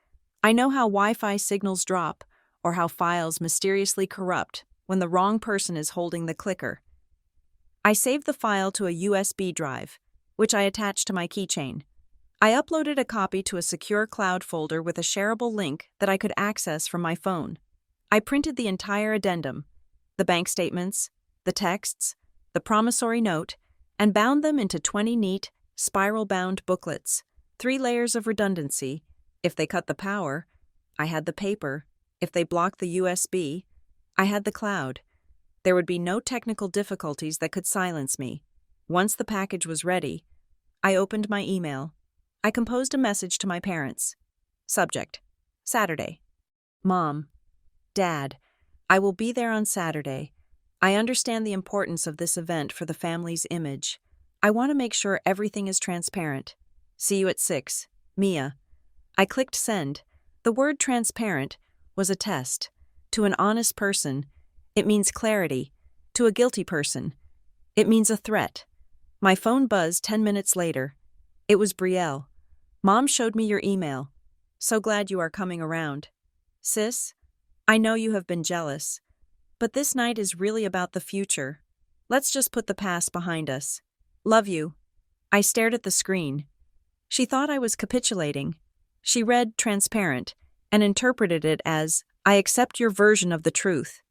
I know how Wi-Fi signals drop or how files mysteriously corrupt when the wrong person is holding the clicker. I saved the file to a USB drive, which I attached to my keychain. I uploaded a copy to a secure cloud folder with a shareable link that I could access from my phone. I printed the entire addendum, the bank statements, the texts, the promissory note, and bound them into 20 neat, spiral-bound booklets, 3 layers of redundancy. If they cut the power, I had the paper. If they blocked the USB, I had the cloud. There would be no technical difficulties that could silence me. Once the package was ready, I opened my email. I composed a message to my parents. Subject: Saturday. Mom, Dad, I will be there on Saturday. I understand the importance of this event for the family's image. I want to make sure everything is transparent. See you at 6. Mia. I clicked send. The word transparent was a test. To an honest person, it means clarity. To a guilty person, it means a threat. My phone buzzed 10 minutes later. It was Brielle. Mom showed me your email. So glad you are coming around. Sis, I know you have been jealous, but this night is really about the future. Let's just put the past behind us. Love you. I stared at the screen. She thought I was capitulating. She read transparent and interpreted it as, I accept your version of the truth.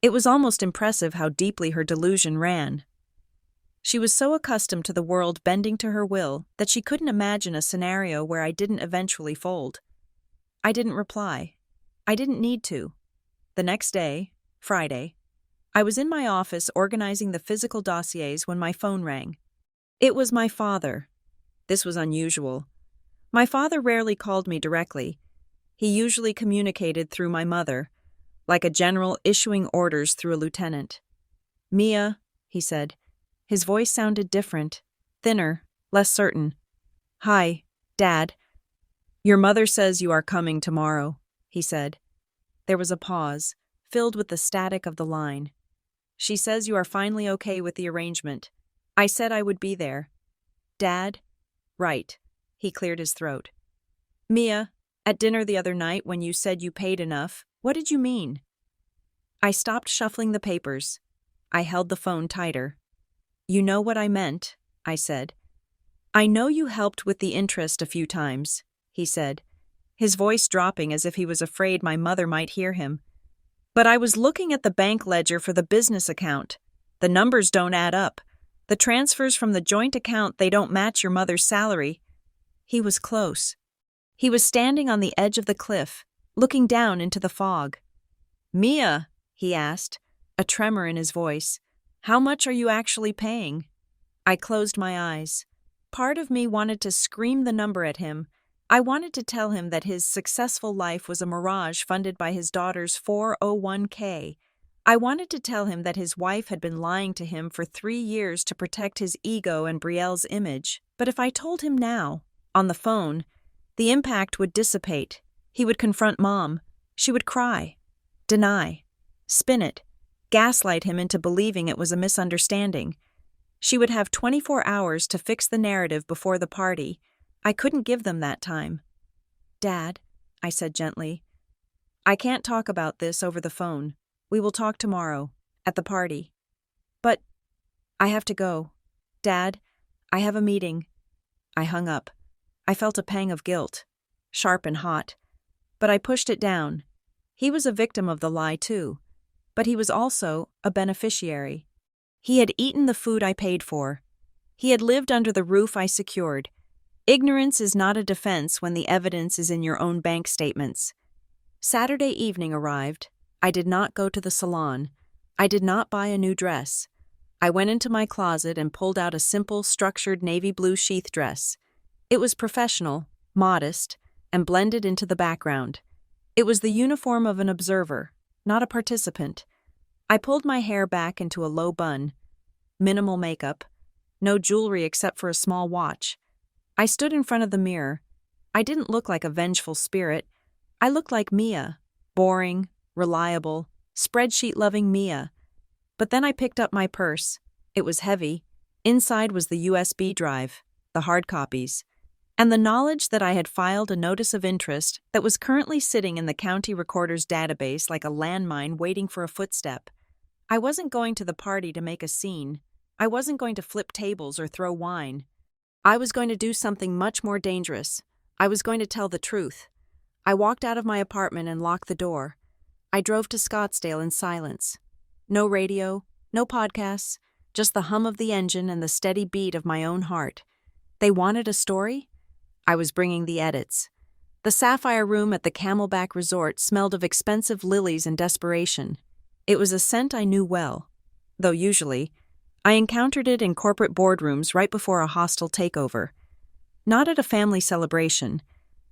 It was almost impressive how deeply her delusion ran. She was so accustomed to the world bending to her will that she couldn't imagine a scenario where I didn't eventually fold. I didn't reply. I didn't need to. The next day, Friday, I was in my office organizing the physical dossiers when my phone rang. It was my father. This was unusual. My father rarely called me directly. He usually communicated through my mother, like a general issuing orders through a lieutenant. Mia, he said. His voice sounded different, thinner, less certain. Hi, Dad. Your mother says you are coming tomorrow, he said. There was a pause, filled with the static of the line. She says you are finally okay with the arrangement. I said I would be there. Dad? Right. He cleared his throat. Mia, at dinner the other night when you said you paid enough, what did you mean? I stopped shuffling the papers. I held the phone tighter. You know what I meant, I said. I know you helped with the interest a few times, he said, his voice dropping as if he was afraid my mother might hear him. But I was looking at the bank ledger for the business account. The numbers don't add up. The transfers from the joint account, they don't match your mother's salary. He was close. He was standing on the edge of the cliff, looking down into the fog. Mia, he asked, a tremor in his voice, how much are you actually paying? I closed my eyes. Part of me wanted to scream the number at him. I wanted to tell him that his successful life was a mirage funded by his daughter's 401k. I wanted to tell him that his wife had been lying to him for 3 years to protect his ego and Brielle's image. But if I told him now, on the phone, the impact would dissipate. He would confront Mom. She would cry, deny, spin it, gaslight him into believing it was a misunderstanding. She would have 24 hours to fix the narrative before the party. I couldn't give them that time. Dad, I said gently, I can't talk about this over the phone. We will talk tomorrow, at the party. But I have to go. Dad, I have a meeting. I hung up. I felt a pang of guilt, sharp and hot. But I pushed it down. He was a victim of the lie too. But he was also a beneficiary. He had eaten the food I paid for. He had lived under the roof I secured. Ignorance is not a defense when the evidence is in your own bank statements. Saturday evening arrived. I did not go to the salon. I did not buy a new dress. I went into my closet and pulled out a simple, structured navy blue sheath dress. It was professional, modest, and blended into the background. It was the uniform of an observer, not a participant. I pulled my hair back into a low bun. Minimal makeup. No jewelry except for a small watch. I stood in front of the mirror. I didn't look like a vengeful spirit. I looked like Mia. Boring, reliable, spreadsheet-loving Mia. But then I picked up my purse. It was heavy. Inside was the USB drive, the hard copies, and the knowledge that I had filed a notice of interest that was currently sitting in the county recorder's database like a landmine waiting for a footstep. I wasn't going to the party to make a scene. I wasn't going to flip tables or throw wine. I was going to do something much more dangerous. I was going to tell the truth. I walked out of my apartment and locked the door. I drove to Scottsdale in silence. No radio, no podcasts, just the hum of the engine and the steady beat of my own heart. They wanted a story? I was bringing the edits. The Sapphire Room at the Camelback Resort smelled of expensive lilies and desperation. It was a scent I knew well, though usually I encountered it in corporate boardrooms right before a hostile takeover. Not at a family celebration.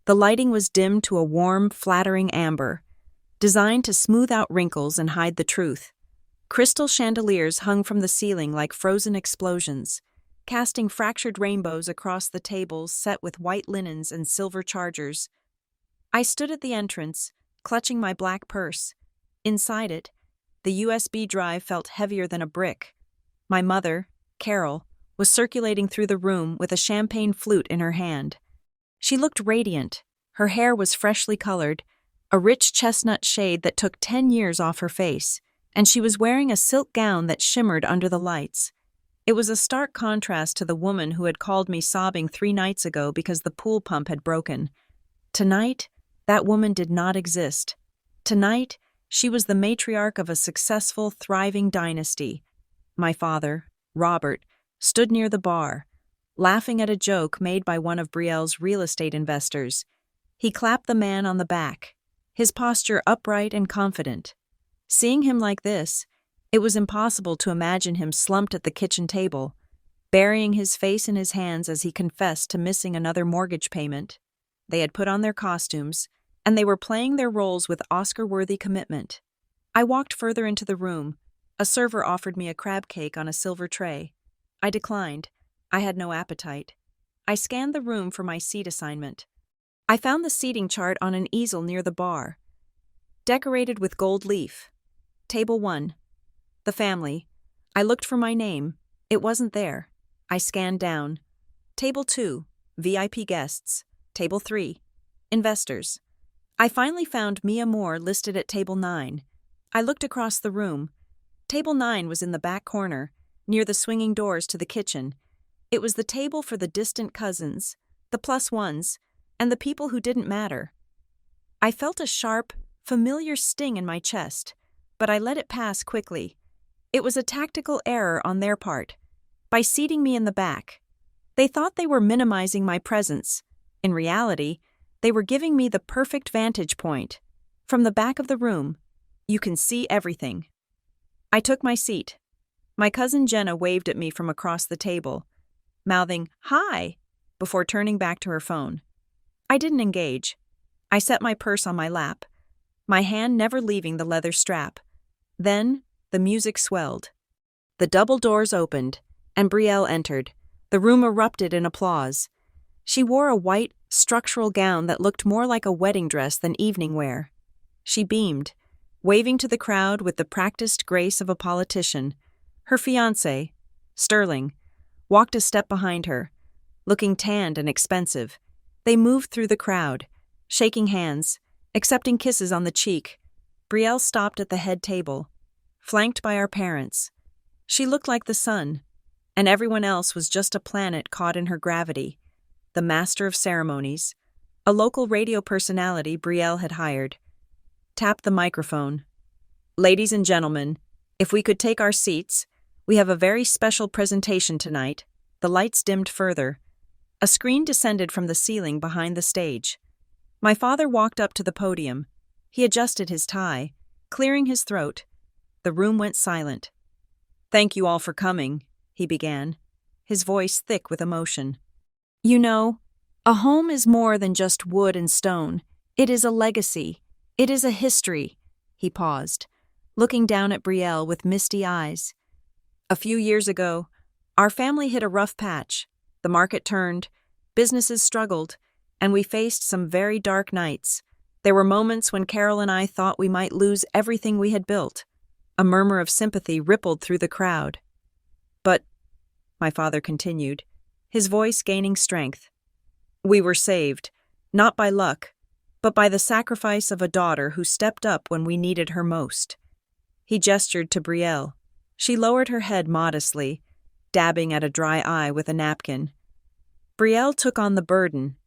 The lighting was dimmed to a warm, flattering amber, designed to smooth out wrinkles and hide the truth. Crystal chandeliers hung from the ceiling like frozen explosions, casting fractured rainbows across the tables set with white linens and silver chargers. I stood at the entrance, clutching my black purse. Inside it, the USB drive felt heavier than a brick. My mother, Carol, was circulating through the room with a champagne flute in her hand. She looked radiant. Her hair was freshly colored, a rich chestnut shade that took 10 years off her face, and she was wearing a silk gown that shimmered under the lights. It was a stark contrast to the woman who had called me sobbing 3 nights ago because the pool pump had broken. Tonight, that woman did not exist. Tonight, she was the matriarch of a successful, thriving dynasty. My father, Robert, stood near the bar, laughing at a joke made by one of Brielle's real estate investors. He clapped the man on the back, his posture upright and confident. Seeing him like this, it was impossible to imagine him slumped at the kitchen table, burying his face in his hands as he confessed to missing another mortgage payment. They had put on their costumes, and they were playing their roles with Oscar-worthy commitment. I walked further into the room. A server offered me a crab cake on a silver tray. I declined. I had no appetite. I scanned the room for my seat assignment. I found the seating chart on an easel near the bar, decorated with gold leaf. Table 1. The family. I looked for my name. It wasn't there. I scanned down. Table 2. VIP guests. Table 3. Investors. I finally found Mia Moore listed at Table 9. I looked across the room. Table 9 was in the back corner, near the swinging doors to the kitchen. It was the table for the distant cousins, the plus ones, and the people who didn't matter. I felt a sharp, familiar sting in my chest, but I let it pass quickly. It was a tactical error on their part. By seating me in the back, they thought they were minimizing my presence. In reality, they were giving me the perfect vantage point. From the back of the room, you can see everything. I took my seat. My cousin Jenna waved at me from across the table, mouthing, "Hi," before turning back to her phone. I didn't engage. I set my purse on my lap, my hand never leaving the leather strap. Then, the music swelled. The double doors opened, and Brielle entered. The room erupted in applause. She wore a white, structural gown that looked more like a wedding dress than evening wear. She beamed, waving to the crowd with the practiced grace of a politician. Her fiancé, Sterling, walked a step behind her, looking tanned and expensive. They moved through the crowd, shaking hands, accepting kisses on the cheek. Brielle stopped at the head table, flanked by our parents. She looked like the sun, and everyone else was just a planet caught in her gravity. The master of ceremonies, a local radio personality Brielle had hired, tapped the microphone. "Ladies and gentlemen, if we could take our seats, we have a very special presentation tonight." The lights dimmed further. A screen descended from the ceiling behind the stage. My father walked up to the podium. He adjusted his tie, clearing his throat. The room went silent. "Thank you all for coming," he began, his voice thick with emotion. "You know, a home is more than just wood and stone. It is a legacy. It is a history." He paused, looking down at Brielle with misty eyes. "A few years ago, our family hit a rough patch. The market turned, businesses struggled, and we faced some very dark nights. There were moments when Carol and I thought we might lose everything we had built." A murmur of sympathy rippled through the crowd. "But," my father continued, his voice gaining strength, "we were saved, not by luck, but by the sacrifice of a daughter who stepped up when we needed her most." He gestured to Brielle. She lowered her head modestly, dabbing at a dry eye with a napkin. Brielle took on the burden.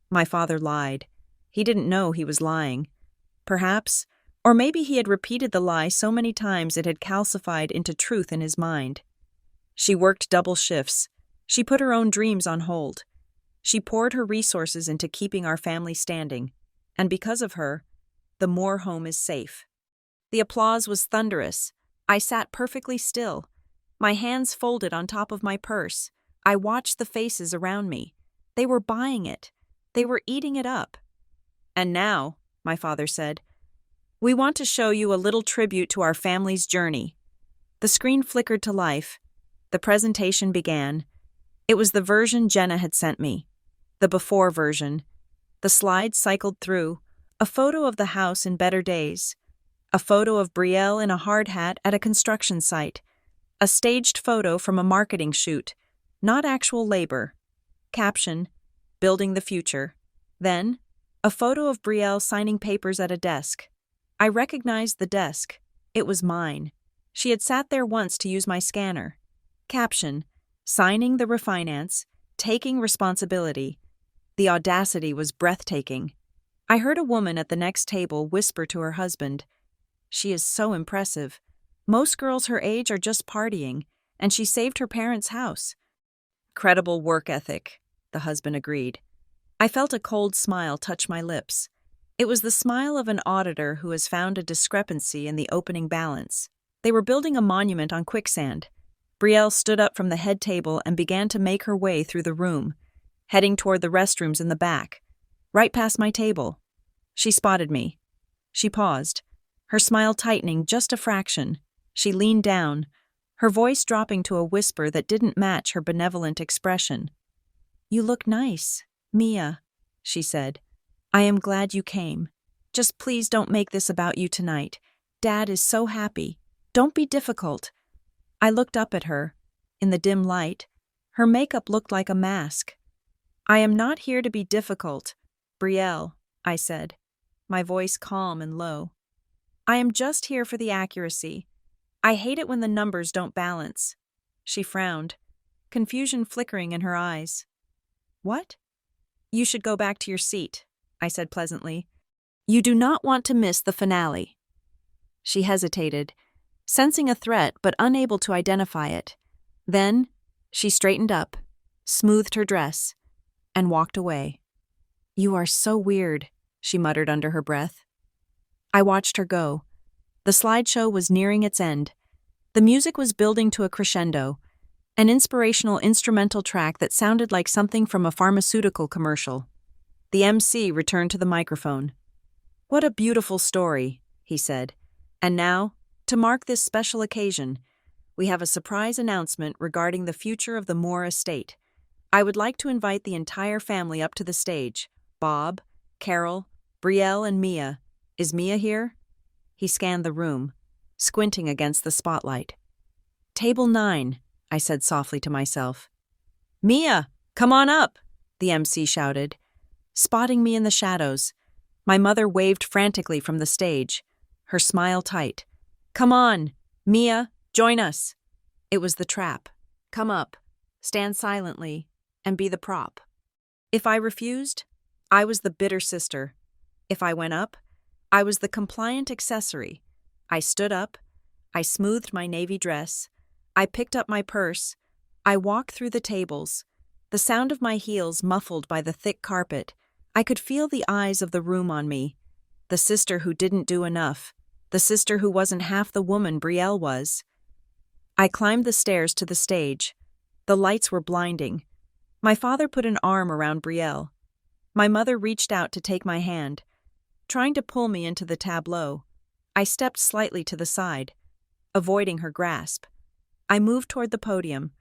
My father lied. He didn't know he was lying. Perhaps, or maybe he had repeated the lie so many times it had calcified into truth in his mind. She worked double shifts. She put her own dreams on hold. She poured her resources into keeping our family standing. And because of her, the Moore home is safe. The applause was thunderous. I sat perfectly still, my hands folded on top of my purse. I watched the faces around me. They were buying it. They were eating it up. "And now," my father said, "we want to show you a little tribute to our family's journey." The screen flickered to life. The presentation began. It was the version Jenna had sent me, the before version. The slides cycled through, a photo of the house in better days, a photo of Brielle in a hard hat at a construction site, a staged photo from a marketing shoot, not actual labor. Caption, "Building the Future." Then, a photo of Brielle signing papers at a desk. I recognized the desk. It was mine. She had sat there once to use my scanner. Caption, "Signing the refinance, taking responsibility." The audacity was breathtaking. I heard a woman at the next table whisper to her husband, "She is so impressive. Most girls her age are just partying, and she saved her parents' house." "Credible work ethic," the husband agreed. I felt a cold smile touch my lips. It was the smile of an auditor who has found a discrepancy in the opening balance. They were building a monument on quicksand. Brielle stood up from the head table and began to make her way through the room, heading toward the restrooms in the back, right past my table. She spotted me. She paused, her smile tightening just a fraction. She leaned down, her voice dropping to a whisper that didn't match her benevolent expression. "You look nice, Mia," she said. I am glad you came. Just please don't make this about you tonight. Dad is so happy. Don't be difficult. I looked up at her. In the dim light, her makeup looked like a mask. I am not here to be difficult, Brielle, I said, my voice calm and low. I am just here for the accuracy. I hate it when the numbers don't balance. She frowned, confusion flickering in her eyes. What? You should go back to your seat, I said pleasantly. You do not want to miss the finale. She hesitated, sensing a threat but unable to identify it. Then, she straightened up, smoothed her dress, and walked away. You are so weird, she muttered under her breath. I watched her go. The slideshow was nearing its end. The music was building to a crescendo, an inspirational instrumental track that sounded like something from a pharmaceutical commercial. The MC returned to the microphone. What a beautiful story, he said. And now, to mark this special occasion, we have a surprise announcement regarding the future of the Moore estate. I would like to invite the entire family up to the stage. Bob, Carol, Brielle, and Mia. Is Mia here? He scanned the room, squinting against the spotlight. Table 9, I said softly to myself. Mia, come on up, the MC shouted. Spotting me in the shadows, my mother waved frantically from the stage, her smile tight. Come on, Mia, join us. It was the trap. Come up, stand silently, and be the prop. If I refused, I was the bitter sister. If I went up, I was the compliant accessory. I stood up, I smoothed my navy dress, I picked up my purse, I walked through the tables, the sound of my heels muffled by the thick carpet. I could feel the eyes of the room on me. The sister who didn't do enough, the sister who wasn't half the woman Brielle was. I climbed the stairs to the stage. The lights were blinding. My father put an arm around Brielle. My mother reached out to take my hand, trying to pull me into the tableau. I stepped slightly to the side, avoiding her grasp. I moved toward the podium,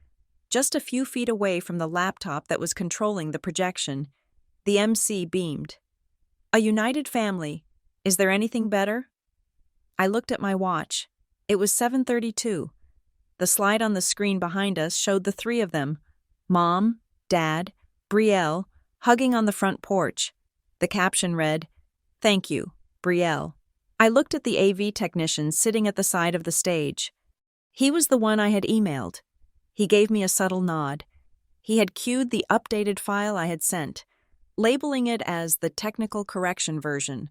just a few feet away from the laptop that was controlling the projection. The MC beamed. A united family. Is there anything better? I looked at my watch. It was 7:32. The slide on the screen behind us showed the three of them, Mom, Dad, Brielle, hugging on the front porch. The caption read, Thank you, Brielle. I looked at the AV technician sitting at the side of the stage. He was the one I had emailed. He gave me a subtle nod. He had cued the updated file I had sent, labeling it as the technical correction version.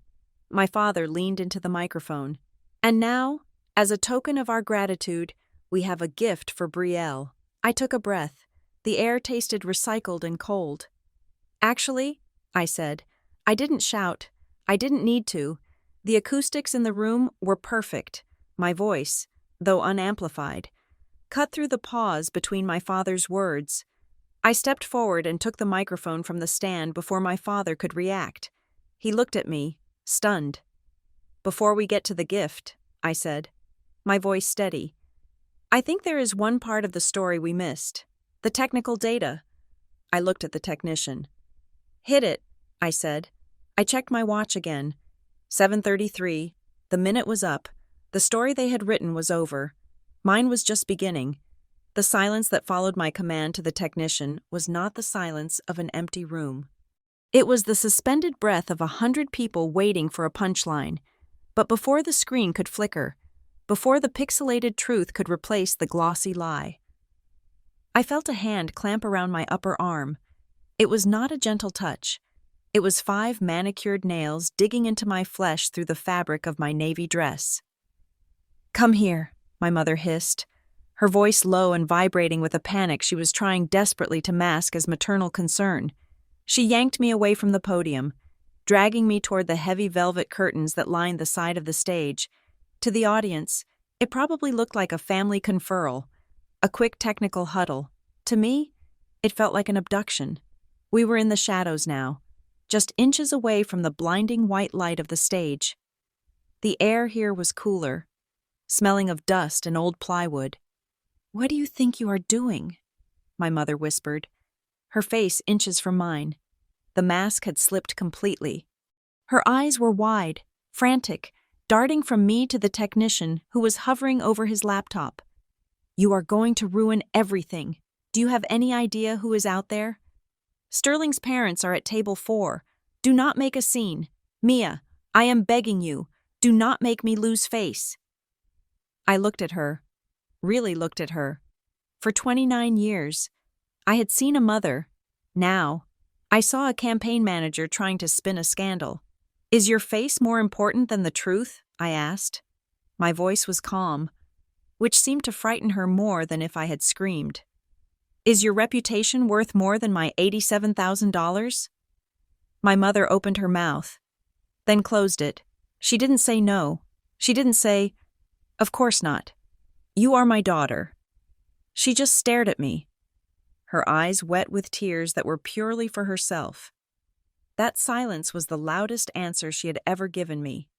My father leaned into the microphone. And now, as a token of our gratitude, we have a gift for Brielle. I took a breath. The air tasted recycled and cold. Actually, I said, I didn't shout. I didn't need to. The acoustics in the room were perfect. My voice, though unamplified, cut through the pause between my father's words. I stepped forward and took the microphone from the stand before my father could react. He looked at me, stunned. Before we get to the gift, I said, my voice steady, I think there is one part of the story we missed. The technical data. I looked at the technician. Hit it, I said. I checked my watch again. 7:33. The minute was up. The story they had written was over. Mine was just beginning. The silence that followed my command to the technician was not the silence of an empty room. It was the suspended breath of 100 people waiting for a punchline. But before the screen could flicker, before the pixelated truth could replace the glossy lie, I felt a hand clamp around my upper arm. It was not a gentle touch. It was 5 manicured nails digging into my flesh through the fabric of my navy dress. Come here, my mother hissed, her voice low and vibrating with a panic she was trying desperately to mask as maternal concern. She yanked me away from the podium, dragging me toward the heavy velvet curtains that lined the side of the stage. To the audience, it probably looked like a family conferral, a quick technical huddle. To me, it felt like an abduction. We were in the shadows now, just inches away from the blinding white light of the stage. The air here was cooler, smelling of dust and old plywood. What do you think you are doing? My mother whispered, her face inches from mine. The mask had slipped completely. Her eyes were wide, frantic, darting from me to the technician who was hovering over his laptop. You are going to ruin everything. Do you have any idea who is out there? Sterling's parents are at table 4. Do not make a scene. Mia, I am begging you, do not make me lose face. I looked at her, really looked at her. For 29 years, I had seen a mother. Now, I saw a campaign manager trying to spin a scandal. Is your face more important than the truth? I asked. My voice was calm, which seemed to frighten her more than if I had screamed. Is your reputation worth more than my $87,000? My mother opened her mouth, then closed it. She didn't say no. She didn't say, "Of course not. You are my daughter." She just stared at me, her eyes wet with tears that were purely for herself. That silence was the loudest answer she had ever given me.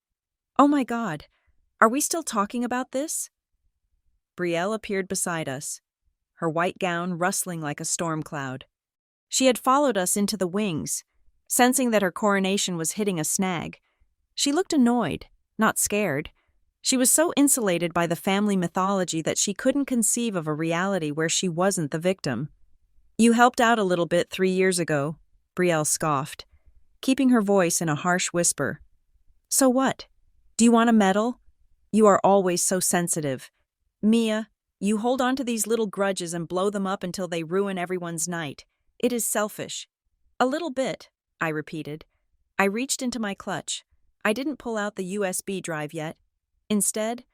Oh my God, are we still talking about this? Brielle appeared beside us, her white gown rustling like a storm cloud. She had followed us into the wings, sensing that her coronation was hitting a snag. She looked annoyed, not scared. She was so insulated by the family mythology that she couldn't conceive of a reality where she wasn't the victim. You helped out a little bit 3 years ago, Brielle scoffed, keeping her voice in a harsh whisper. So what? Do you want a medal? You are always so sensitive. Mia, you hold on to these little grudges and blow them up until they ruin everyone's night. It is selfish. A little bit, I repeated. I reached into my clutch. I didn't pull out the USB drive yet. Instead,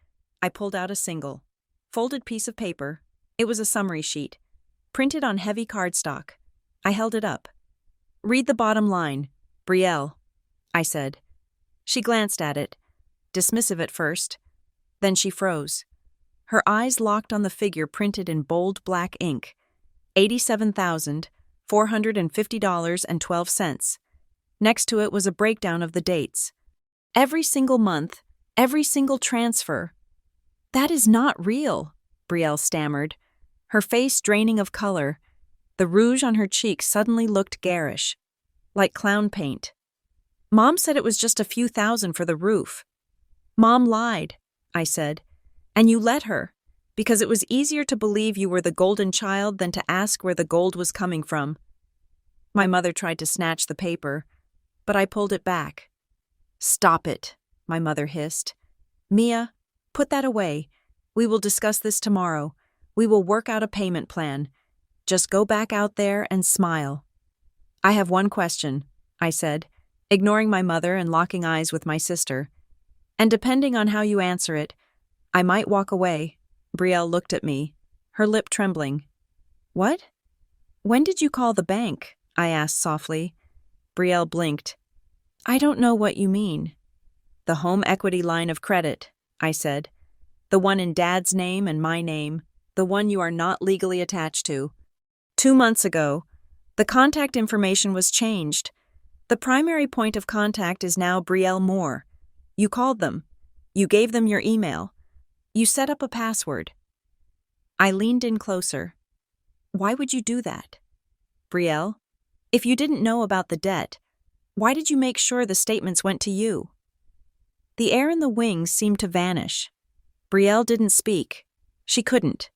I pulled out a single, folded piece of paper. It was a summary sheet, printed on heavy cardstock. I held it up. Read the bottom line, Brielle, I said. She glanced at it, dismissive at first. Then she froze. Her eyes locked on the figure printed in bold black ink, $87,450.12. Next to it was a breakdown of the dates. Every single month, every single transfer. That is not real, Brielle stammered, her face draining of color. The rouge on her cheeks suddenly looked garish, like clown paint. Mom said it was just a few thousand for the roof. Mom lied, I said, and you let her, because it was easier to believe you were the golden child than to ask where the gold was coming from. My mother tried to snatch the paper, but I pulled it back. Stop it, my mother hissed. Mia, put that away. We will discuss this tomorrow. We will work out a payment plan. Just go back out there and smile. I have one question, I said, ignoring my mother and locking eyes with my sister. And depending on how you answer it, I might walk away. Brielle looked at me, her lip trembling. What? When did you call the bank? I asked softly. Brielle blinked. I don't know what you mean. The home equity line of credit, I said. The one in Dad's name and my name, the one you are not legally attached to. 2 months ago, the contact information was changed. The primary point of contact is now Brielle Moore. You called them. You gave them your email. You set up a password. I leaned in closer. Why would you do that? Brielle, if you didn't know about the debt, why did you make sure the statements went to you? The air in the wings seemed to vanish. Brielle didn't speak. She couldn't,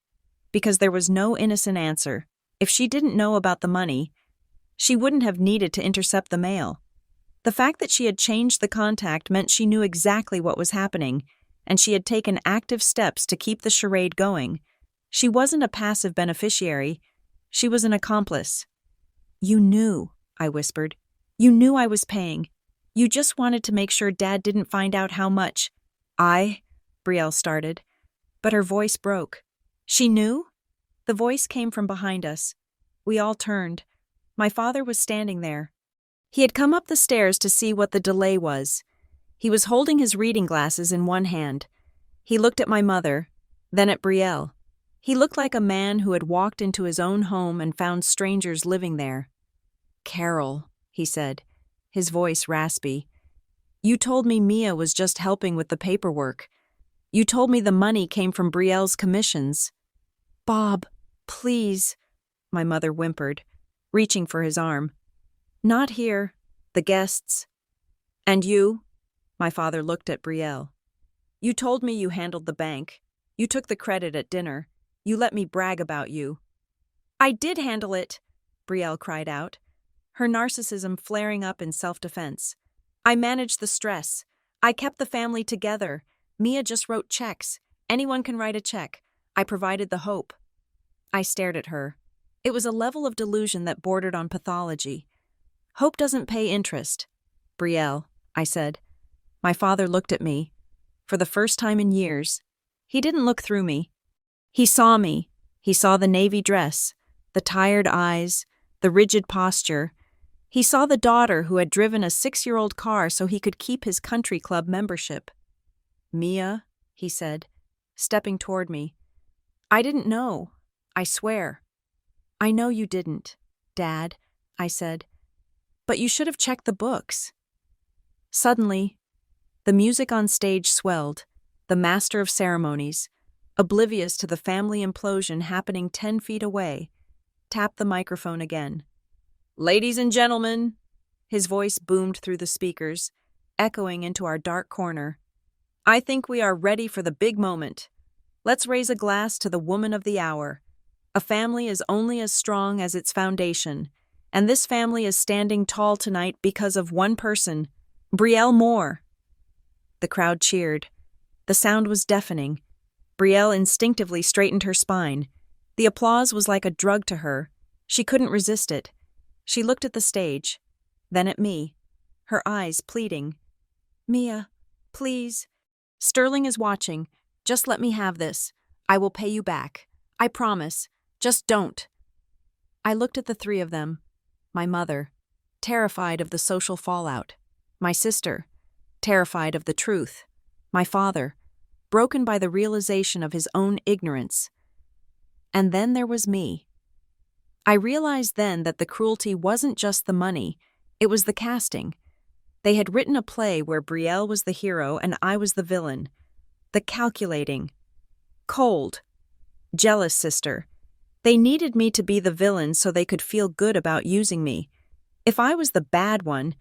because there was no innocent answer. If she didn't know about the money, she wouldn't have needed to intercept the mail. The fact that she had changed the contact meant she knew exactly what was happening, and she had taken active steps to keep the charade going. She wasn't a passive beneficiary. She was an accomplice. You knew, I whispered. You knew I was paying. You just wanted to make sure Dad didn't find out how much. Brielle started, but her voice broke. She knew? The voice came from behind us. We all turned. My father was standing there. He had come up the stairs to see what the delay was. He was holding his reading glasses in one hand. He looked at my mother, then at Brielle. He looked like a man who had walked into his own home and found strangers living there. Carol, he said, his voice raspy. You told me Mia was just helping with the paperwork. You told me the money came from Brielle's commissions. Bob, please, my mother whimpered, reaching for his arm. Not here. The guests. And you? My father looked at Brielle. You told me you handled the bank. You took the credit at dinner. You let me brag about you. I did handle it, Brielle cried out, her narcissism flaring up in self-defense. I managed the stress. I kept the family together. Mia just wrote checks. Anyone can write a check. I provided the hope. I stared at her. It was a level of delusion that bordered on pathology. Hope doesn't pay interest. Brielle, I said. My father looked at me. For the first time in years, he didn't look through me. He saw me. He saw the navy dress, the tired eyes, the rigid posture. He saw the daughter who had driven a 6-year-old car so he could keep his country club membership. Mia, he said, stepping toward me. I didn't know. I swear. I know you didn't, Dad, I said. But you should have checked the books. Suddenly, the music on stage swelled, the master of ceremonies, oblivious to the family implosion happening 10 feet away, tapped the microphone again. Ladies and gentlemen, his voice boomed through the speakers, echoing into our dark corner. I think we are ready for the big moment. Let's raise a glass to the woman of the hour. A family is only as strong as its foundation, and this family is standing tall tonight because of one person, Brielle Moore. The crowd cheered. The sound was deafening. Brielle instinctively straightened her spine. The applause was like a drug to her. She couldn't resist it. She looked at the stage, then at me, her eyes pleading. Mia, please. Sterling is watching. Just let me have this. I will pay you back. I promise. Just don't. I looked at the three of them. My mother, terrified of the social fallout. My sister, terrified of the truth. My father, broken by the realization of his own ignorance. And then there was me. I realized then that the cruelty wasn't just the money, it was the casting. They had written a play where Brielle was the hero and I was the villain. The calculating, cold, jealous sister. They needed me to be the villain so they could feel good about using me. If I was the bad one,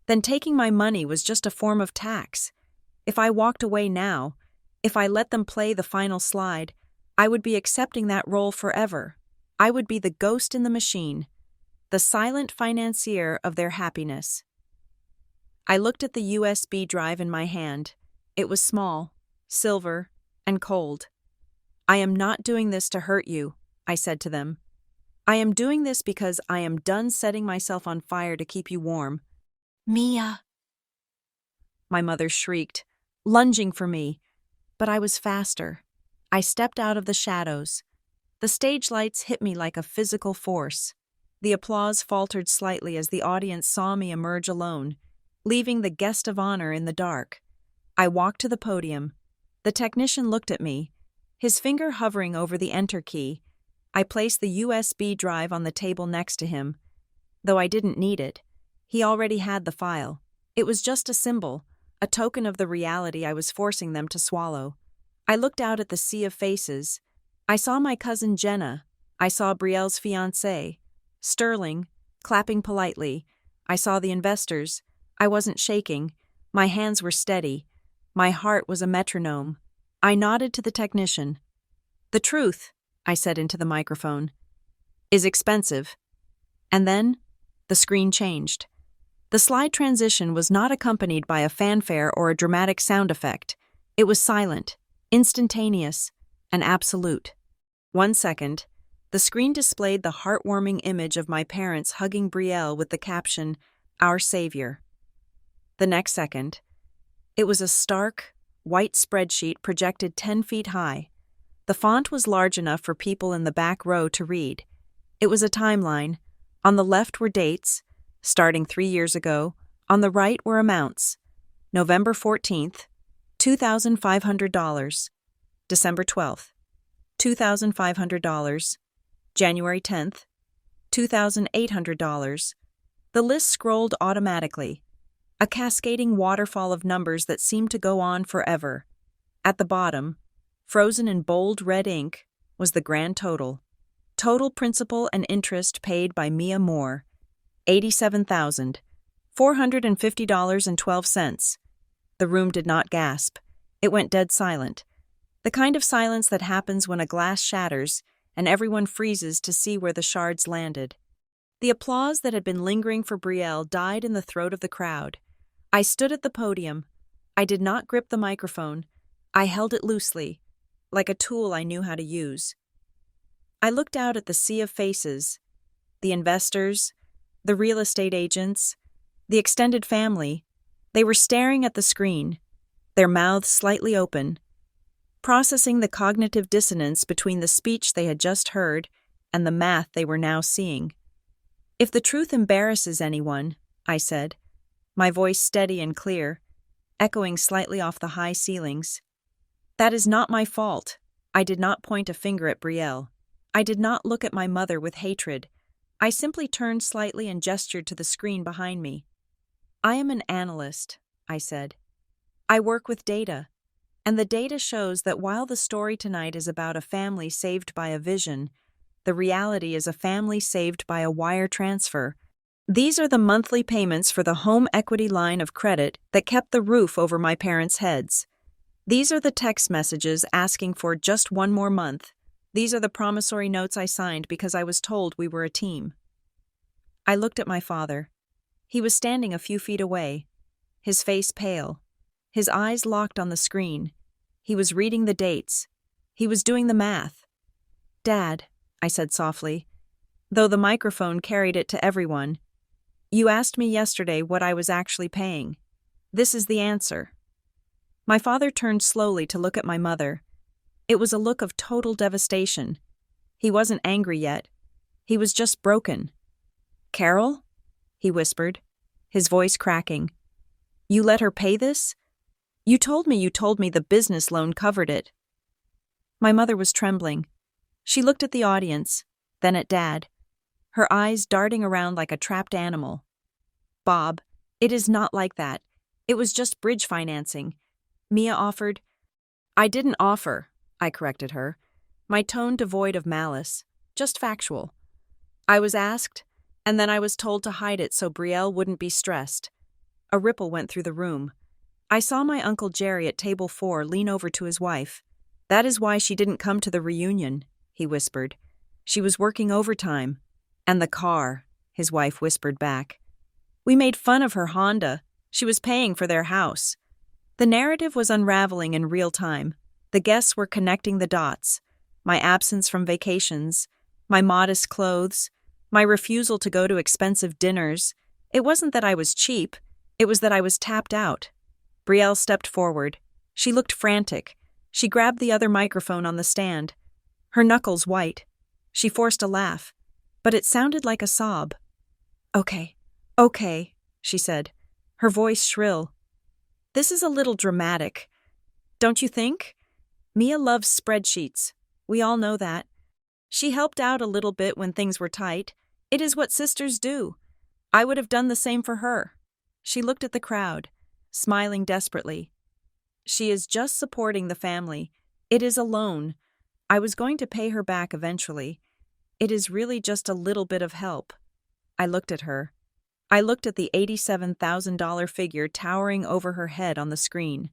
then taking my money was just a form of tax. If I walked away now, if I let them play the final slide, I would be accepting that role forever. I would be the ghost in the machine, the silent financier of their happiness. I looked at the USB drive in my hand. It was small, silver, and cold. I am not doing this to hurt you, I said to them. I am doing this because I am done setting myself on fire to keep you warm. Mia! My mother shrieked, lunging for me, but I was faster. I stepped out of the shadows. The stage lights hit me like a physical force. The applause faltered slightly as the audience saw me emerge alone, leaving the guest of honor in the dark. I walked to the podium. The technician looked at me, his finger hovering over the enter key. I placed the USB drive on the table next to him. Though I didn't need it, he already had the file. It was just a symbol, a token of the reality I was forcing them to swallow. I looked out at the sea of faces. I saw my cousin Jenna. I saw Brielle's fiancé, Sterling, clapping politely. I saw the investors. I wasn't shaking. My hands were steady. My heart was a metronome. I nodded to the technician. The truth, I said into the microphone, is expensive. And then, the screen changed. The slide transition was not accompanied by a fanfare or a dramatic sound effect. It was silent, instantaneous, and absolute. 1 second, the screen displayed the heartwarming image of my parents hugging Brielle with the caption, Our Savior. The next second, it was a stark, white spreadsheet projected 10 feet high. The font was large enough for people in the back row to read. It was a timeline. On the left were dates, starting 3 years ago. On the right were amounts. November 14th, $2,500. December 12th, $2,500. January 10th, $2,800. The list scrolled automatically, a cascading waterfall of numbers that seemed to go on forever. At the bottom, frozen in bold red ink, was the grand total. Total principal and interest paid by Mia Moore, $87,000, $450.12. The room did not gasp. It went dead silent. The kind of silence that happens when a glass shatters and everyone freezes to see where the shards landed. The applause that had been lingering for Brielle died in the throat of the crowd. I stood at the podium. I did not grip the microphone. I held it loosely, like a tool I knew how to use. I looked out at the sea of faces, the investors, the real estate agents, the extended family. They were staring at the screen, their mouths slightly open, processing the cognitive dissonance between the speech they had just heard and the math they were now seeing. "If the truth embarrasses anyone," I said, my voice steady and clear, echoing slightly off the high ceilings, "that is not my fault." I did not point a finger at Brielle. I did not look at my mother with hatred. I simply turned slightly and gestured to the screen behind me. "I am an analyst," I said. "I work with data, and the data shows that while the story tonight is about a family saved by a vision, the reality is a family saved by a wire transfer. These are the monthly payments for the home equity line of credit that kept the roof over my parents' heads. These are the text messages asking for just one more month. These are the promissory notes I signed because I was told we were a team." I looked at my father. He was standing a few feet away, his face pale, his eyes locked on the screen. He was reading the dates. He was doing the math. "Dad," I said softly, though the microphone carried it to everyone, "you asked me yesterday what I was actually paying. This is the answer." My father turned slowly to look at my mother. It was a look of total devastation. He wasn't angry yet. He was just broken. "Carol?" he whispered, his voice cracking. "You let her pay this? You told me the business loan covered it." My mother was trembling. She looked at the audience, then at Dad, her eyes darting around like a trapped animal. "Bob, it is not like that. It was just bridge financing. Mia offered—" "I didn't offer," I corrected her, my tone devoid of malice, just factual. "I was asked, and then I was told to hide it so Brielle wouldn't be stressed." A ripple went through the room. I saw my Uncle Jerry at table 4 lean over to his wife. "That is why she didn't come to the reunion," he whispered. "She was working overtime." "And the car," his wife whispered back. "We made fun of her Honda. She was paying for their house." The narrative was unraveling in real time. The guests were connecting the dots. My absence from vacations, my modest clothes, my refusal to go to expensive dinners. It wasn't that I was cheap, it was that I was tapped out. Brielle stepped forward. She looked frantic. She grabbed the other microphone on the stand. Her knuckles white. She forced a laugh, but it sounded like a sob. Okay, she said, her voice shrill. "This is a little dramatic. Don't you think? Mia loves spreadsheets. We all know that. She helped out a little bit when things were tight. It is what sisters do. I would have done the same for her." She looked at the crowd, smiling desperately. "She is just supporting the family. It is a loan. I was going to pay her back eventually. It is really just a little bit of help." I looked at her. I looked at the $87,000 figure towering over her head on the screen.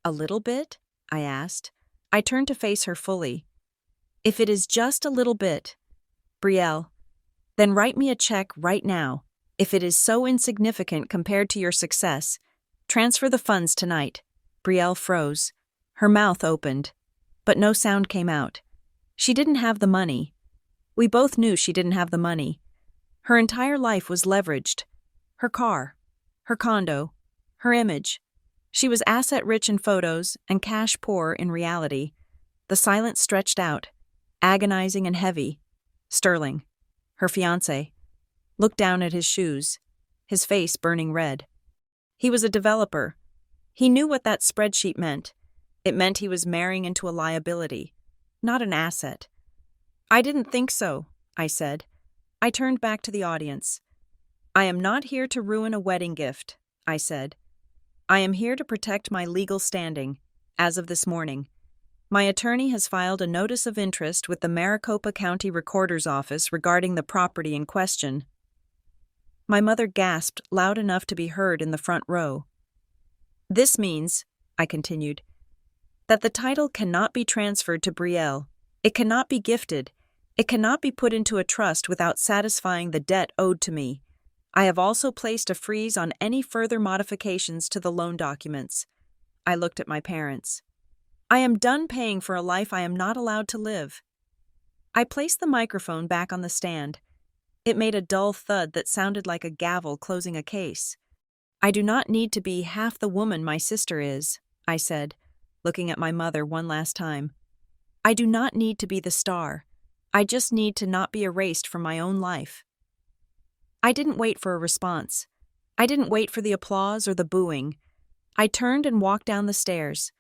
"A little bit?" I asked. I turned to face her fully. "If it is just a little bit, Brielle, then write me a check right now. If it is so insignificant compared to your success, transfer the funds tonight." Brielle froze. Her mouth opened, but no sound came out. She didn't have the money. We both knew she didn't have the money. Her entire life was leveraged. Her car, her condo, her image. She was asset-rich in photos and cash-poor in reality. The silence stretched out, agonizing and heavy. Sterling, her fiancé, looked down at his shoes, his face burning red. He was a developer. He knew what that spreadsheet meant. It meant he was marrying into a liability, not an asset. "I didn't think so," I said. I turned back to the audience. "I am not here to ruin a wedding gift," I said. "I am here to protect my legal standing, as of this morning. My attorney has filed a notice of interest with the Maricopa County Recorder's Office regarding the property in question." My mother gasped loud enough to be heard in the front row. "This means," I continued, "that the title cannot be transferred to Brielle. It cannot be gifted. It cannot be put into a trust without satisfying the debt owed to me. I have also placed a freeze on any further modifications to the loan documents." I looked at my parents. "I am done paying for a life I am not allowed to live." I placed the microphone back on the stand. It made a dull thud that sounded like a gavel closing a case. "I do not need to be half the woman my sister is," I said, looking at my mother one last time. "I do not need to be the star. I just need to not be erased from my own life." I didn't wait for a response. I didn't wait for the applause or the booing. I turned and walked down the stairs.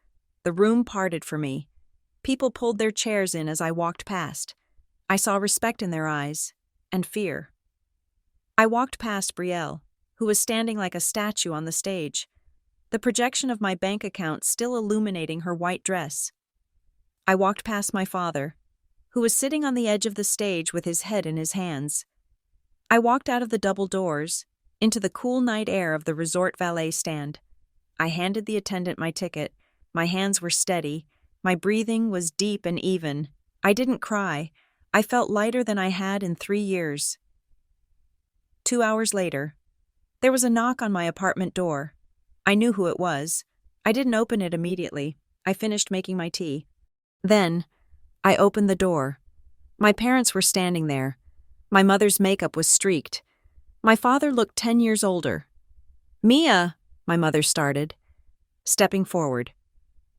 The room parted for me. People pulled their chairs in as I walked past. I saw respect in their eyes, and fear. I walked past Brielle, who was standing like a statue on the stage, the projection of my bank account still illuminating her white dress. I walked past my father, who was sitting on the edge of the stage with his head in his hands. I walked out of the double doors, into the cool night air of the resort valet stand. I handed the attendant my ticket. My hands were steady. My breathing was deep and even. I didn't cry. I felt lighter than I had in 3 years. 2 hours later, there was a knock on my apartment door. I knew who it was. I didn't open it immediately. I finished making my tea. Then, I opened the door. My parents were standing there. My mother's makeup was streaked. My father looked 10 years older. "Mia," my mother started, stepping forward.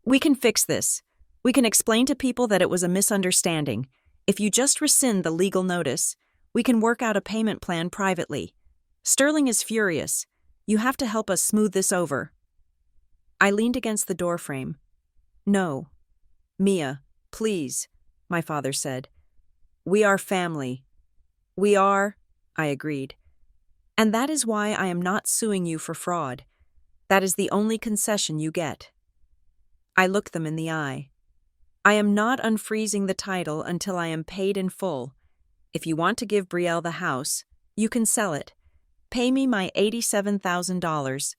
"We can fix this. We can explain to people that it was a misunderstanding. If you just rescind the legal notice, we can work out a payment plan privately. Sterling is furious. You have to help us smooth this over." I leaned against the doorframe. "No. Mia, please," my father said. "We are family." "We are," I agreed. "And that is why I am not suing you for fraud. That is the only concession you get." I looked them in the eye. "I am not unfreezing the title until I am paid in full. If you want to give Brielle the house, you can sell it. Pay me my $87,000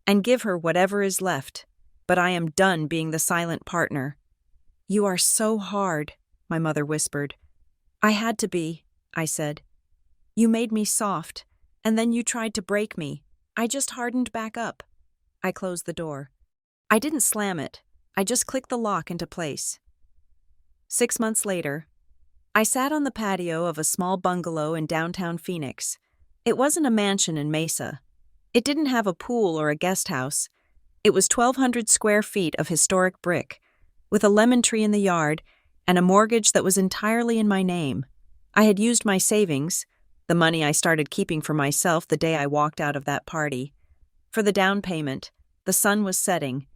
and give her whatever is left, but I am done being the silent partner." "You are so hard," my mother whispered. "I had to be," I said. "You made me soft, and then you tried to break me. I just hardened back up." I closed the door. I didn't slam it. I just clicked the lock into place. 6 months later, I sat on the patio of a small bungalow in downtown Phoenix. It wasn't a mansion in Mesa. It didn't have a pool or a guest house. It was 1,200 square feet of historic brick, with a lemon tree in the yard and a mortgage that was entirely in my name. I had used my savings, the money I started keeping for myself the day I walked out of that party. For the down payment, the sun was setting,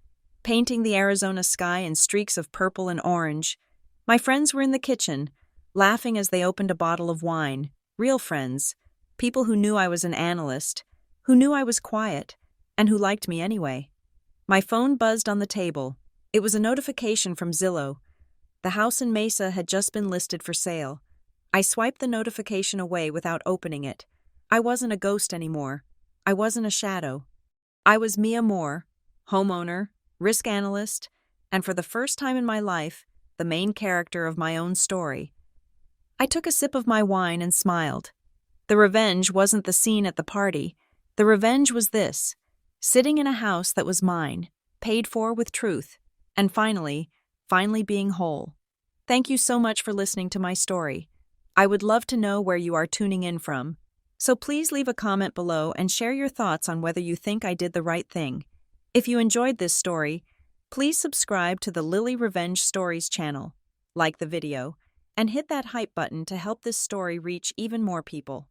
painting the Arizona sky in streaks of purple and orange. My friends were in the kitchen, laughing as they opened a bottle of wine. Real friends, people who knew I was an analyst, who knew I was quiet, and who liked me anyway. My phone buzzed on the table. It was a notification from Zillow. The house in Mesa had just been listed for sale. I swiped the notification away without opening it. I wasn't a ghost anymore. I wasn't a shadow. I was Mia Moore, homeowner, risk analyst, and for the first time in my life, the main character of my own story. I took a sip of my wine and smiled. The revenge wasn't the scene at the party. The revenge was this: sitting in a house that was mine, paid for with truth, and finally being whole. Thank you so much for listening to my story. I would love to know where you are tuning in from. So please leave a comment below and share your thoughts on whether you think I did the right thing. If you enjoyed this story, please subscribe to the Lily Revenge Stories channel, like the video, and hit that hype button to help this story reach even more people.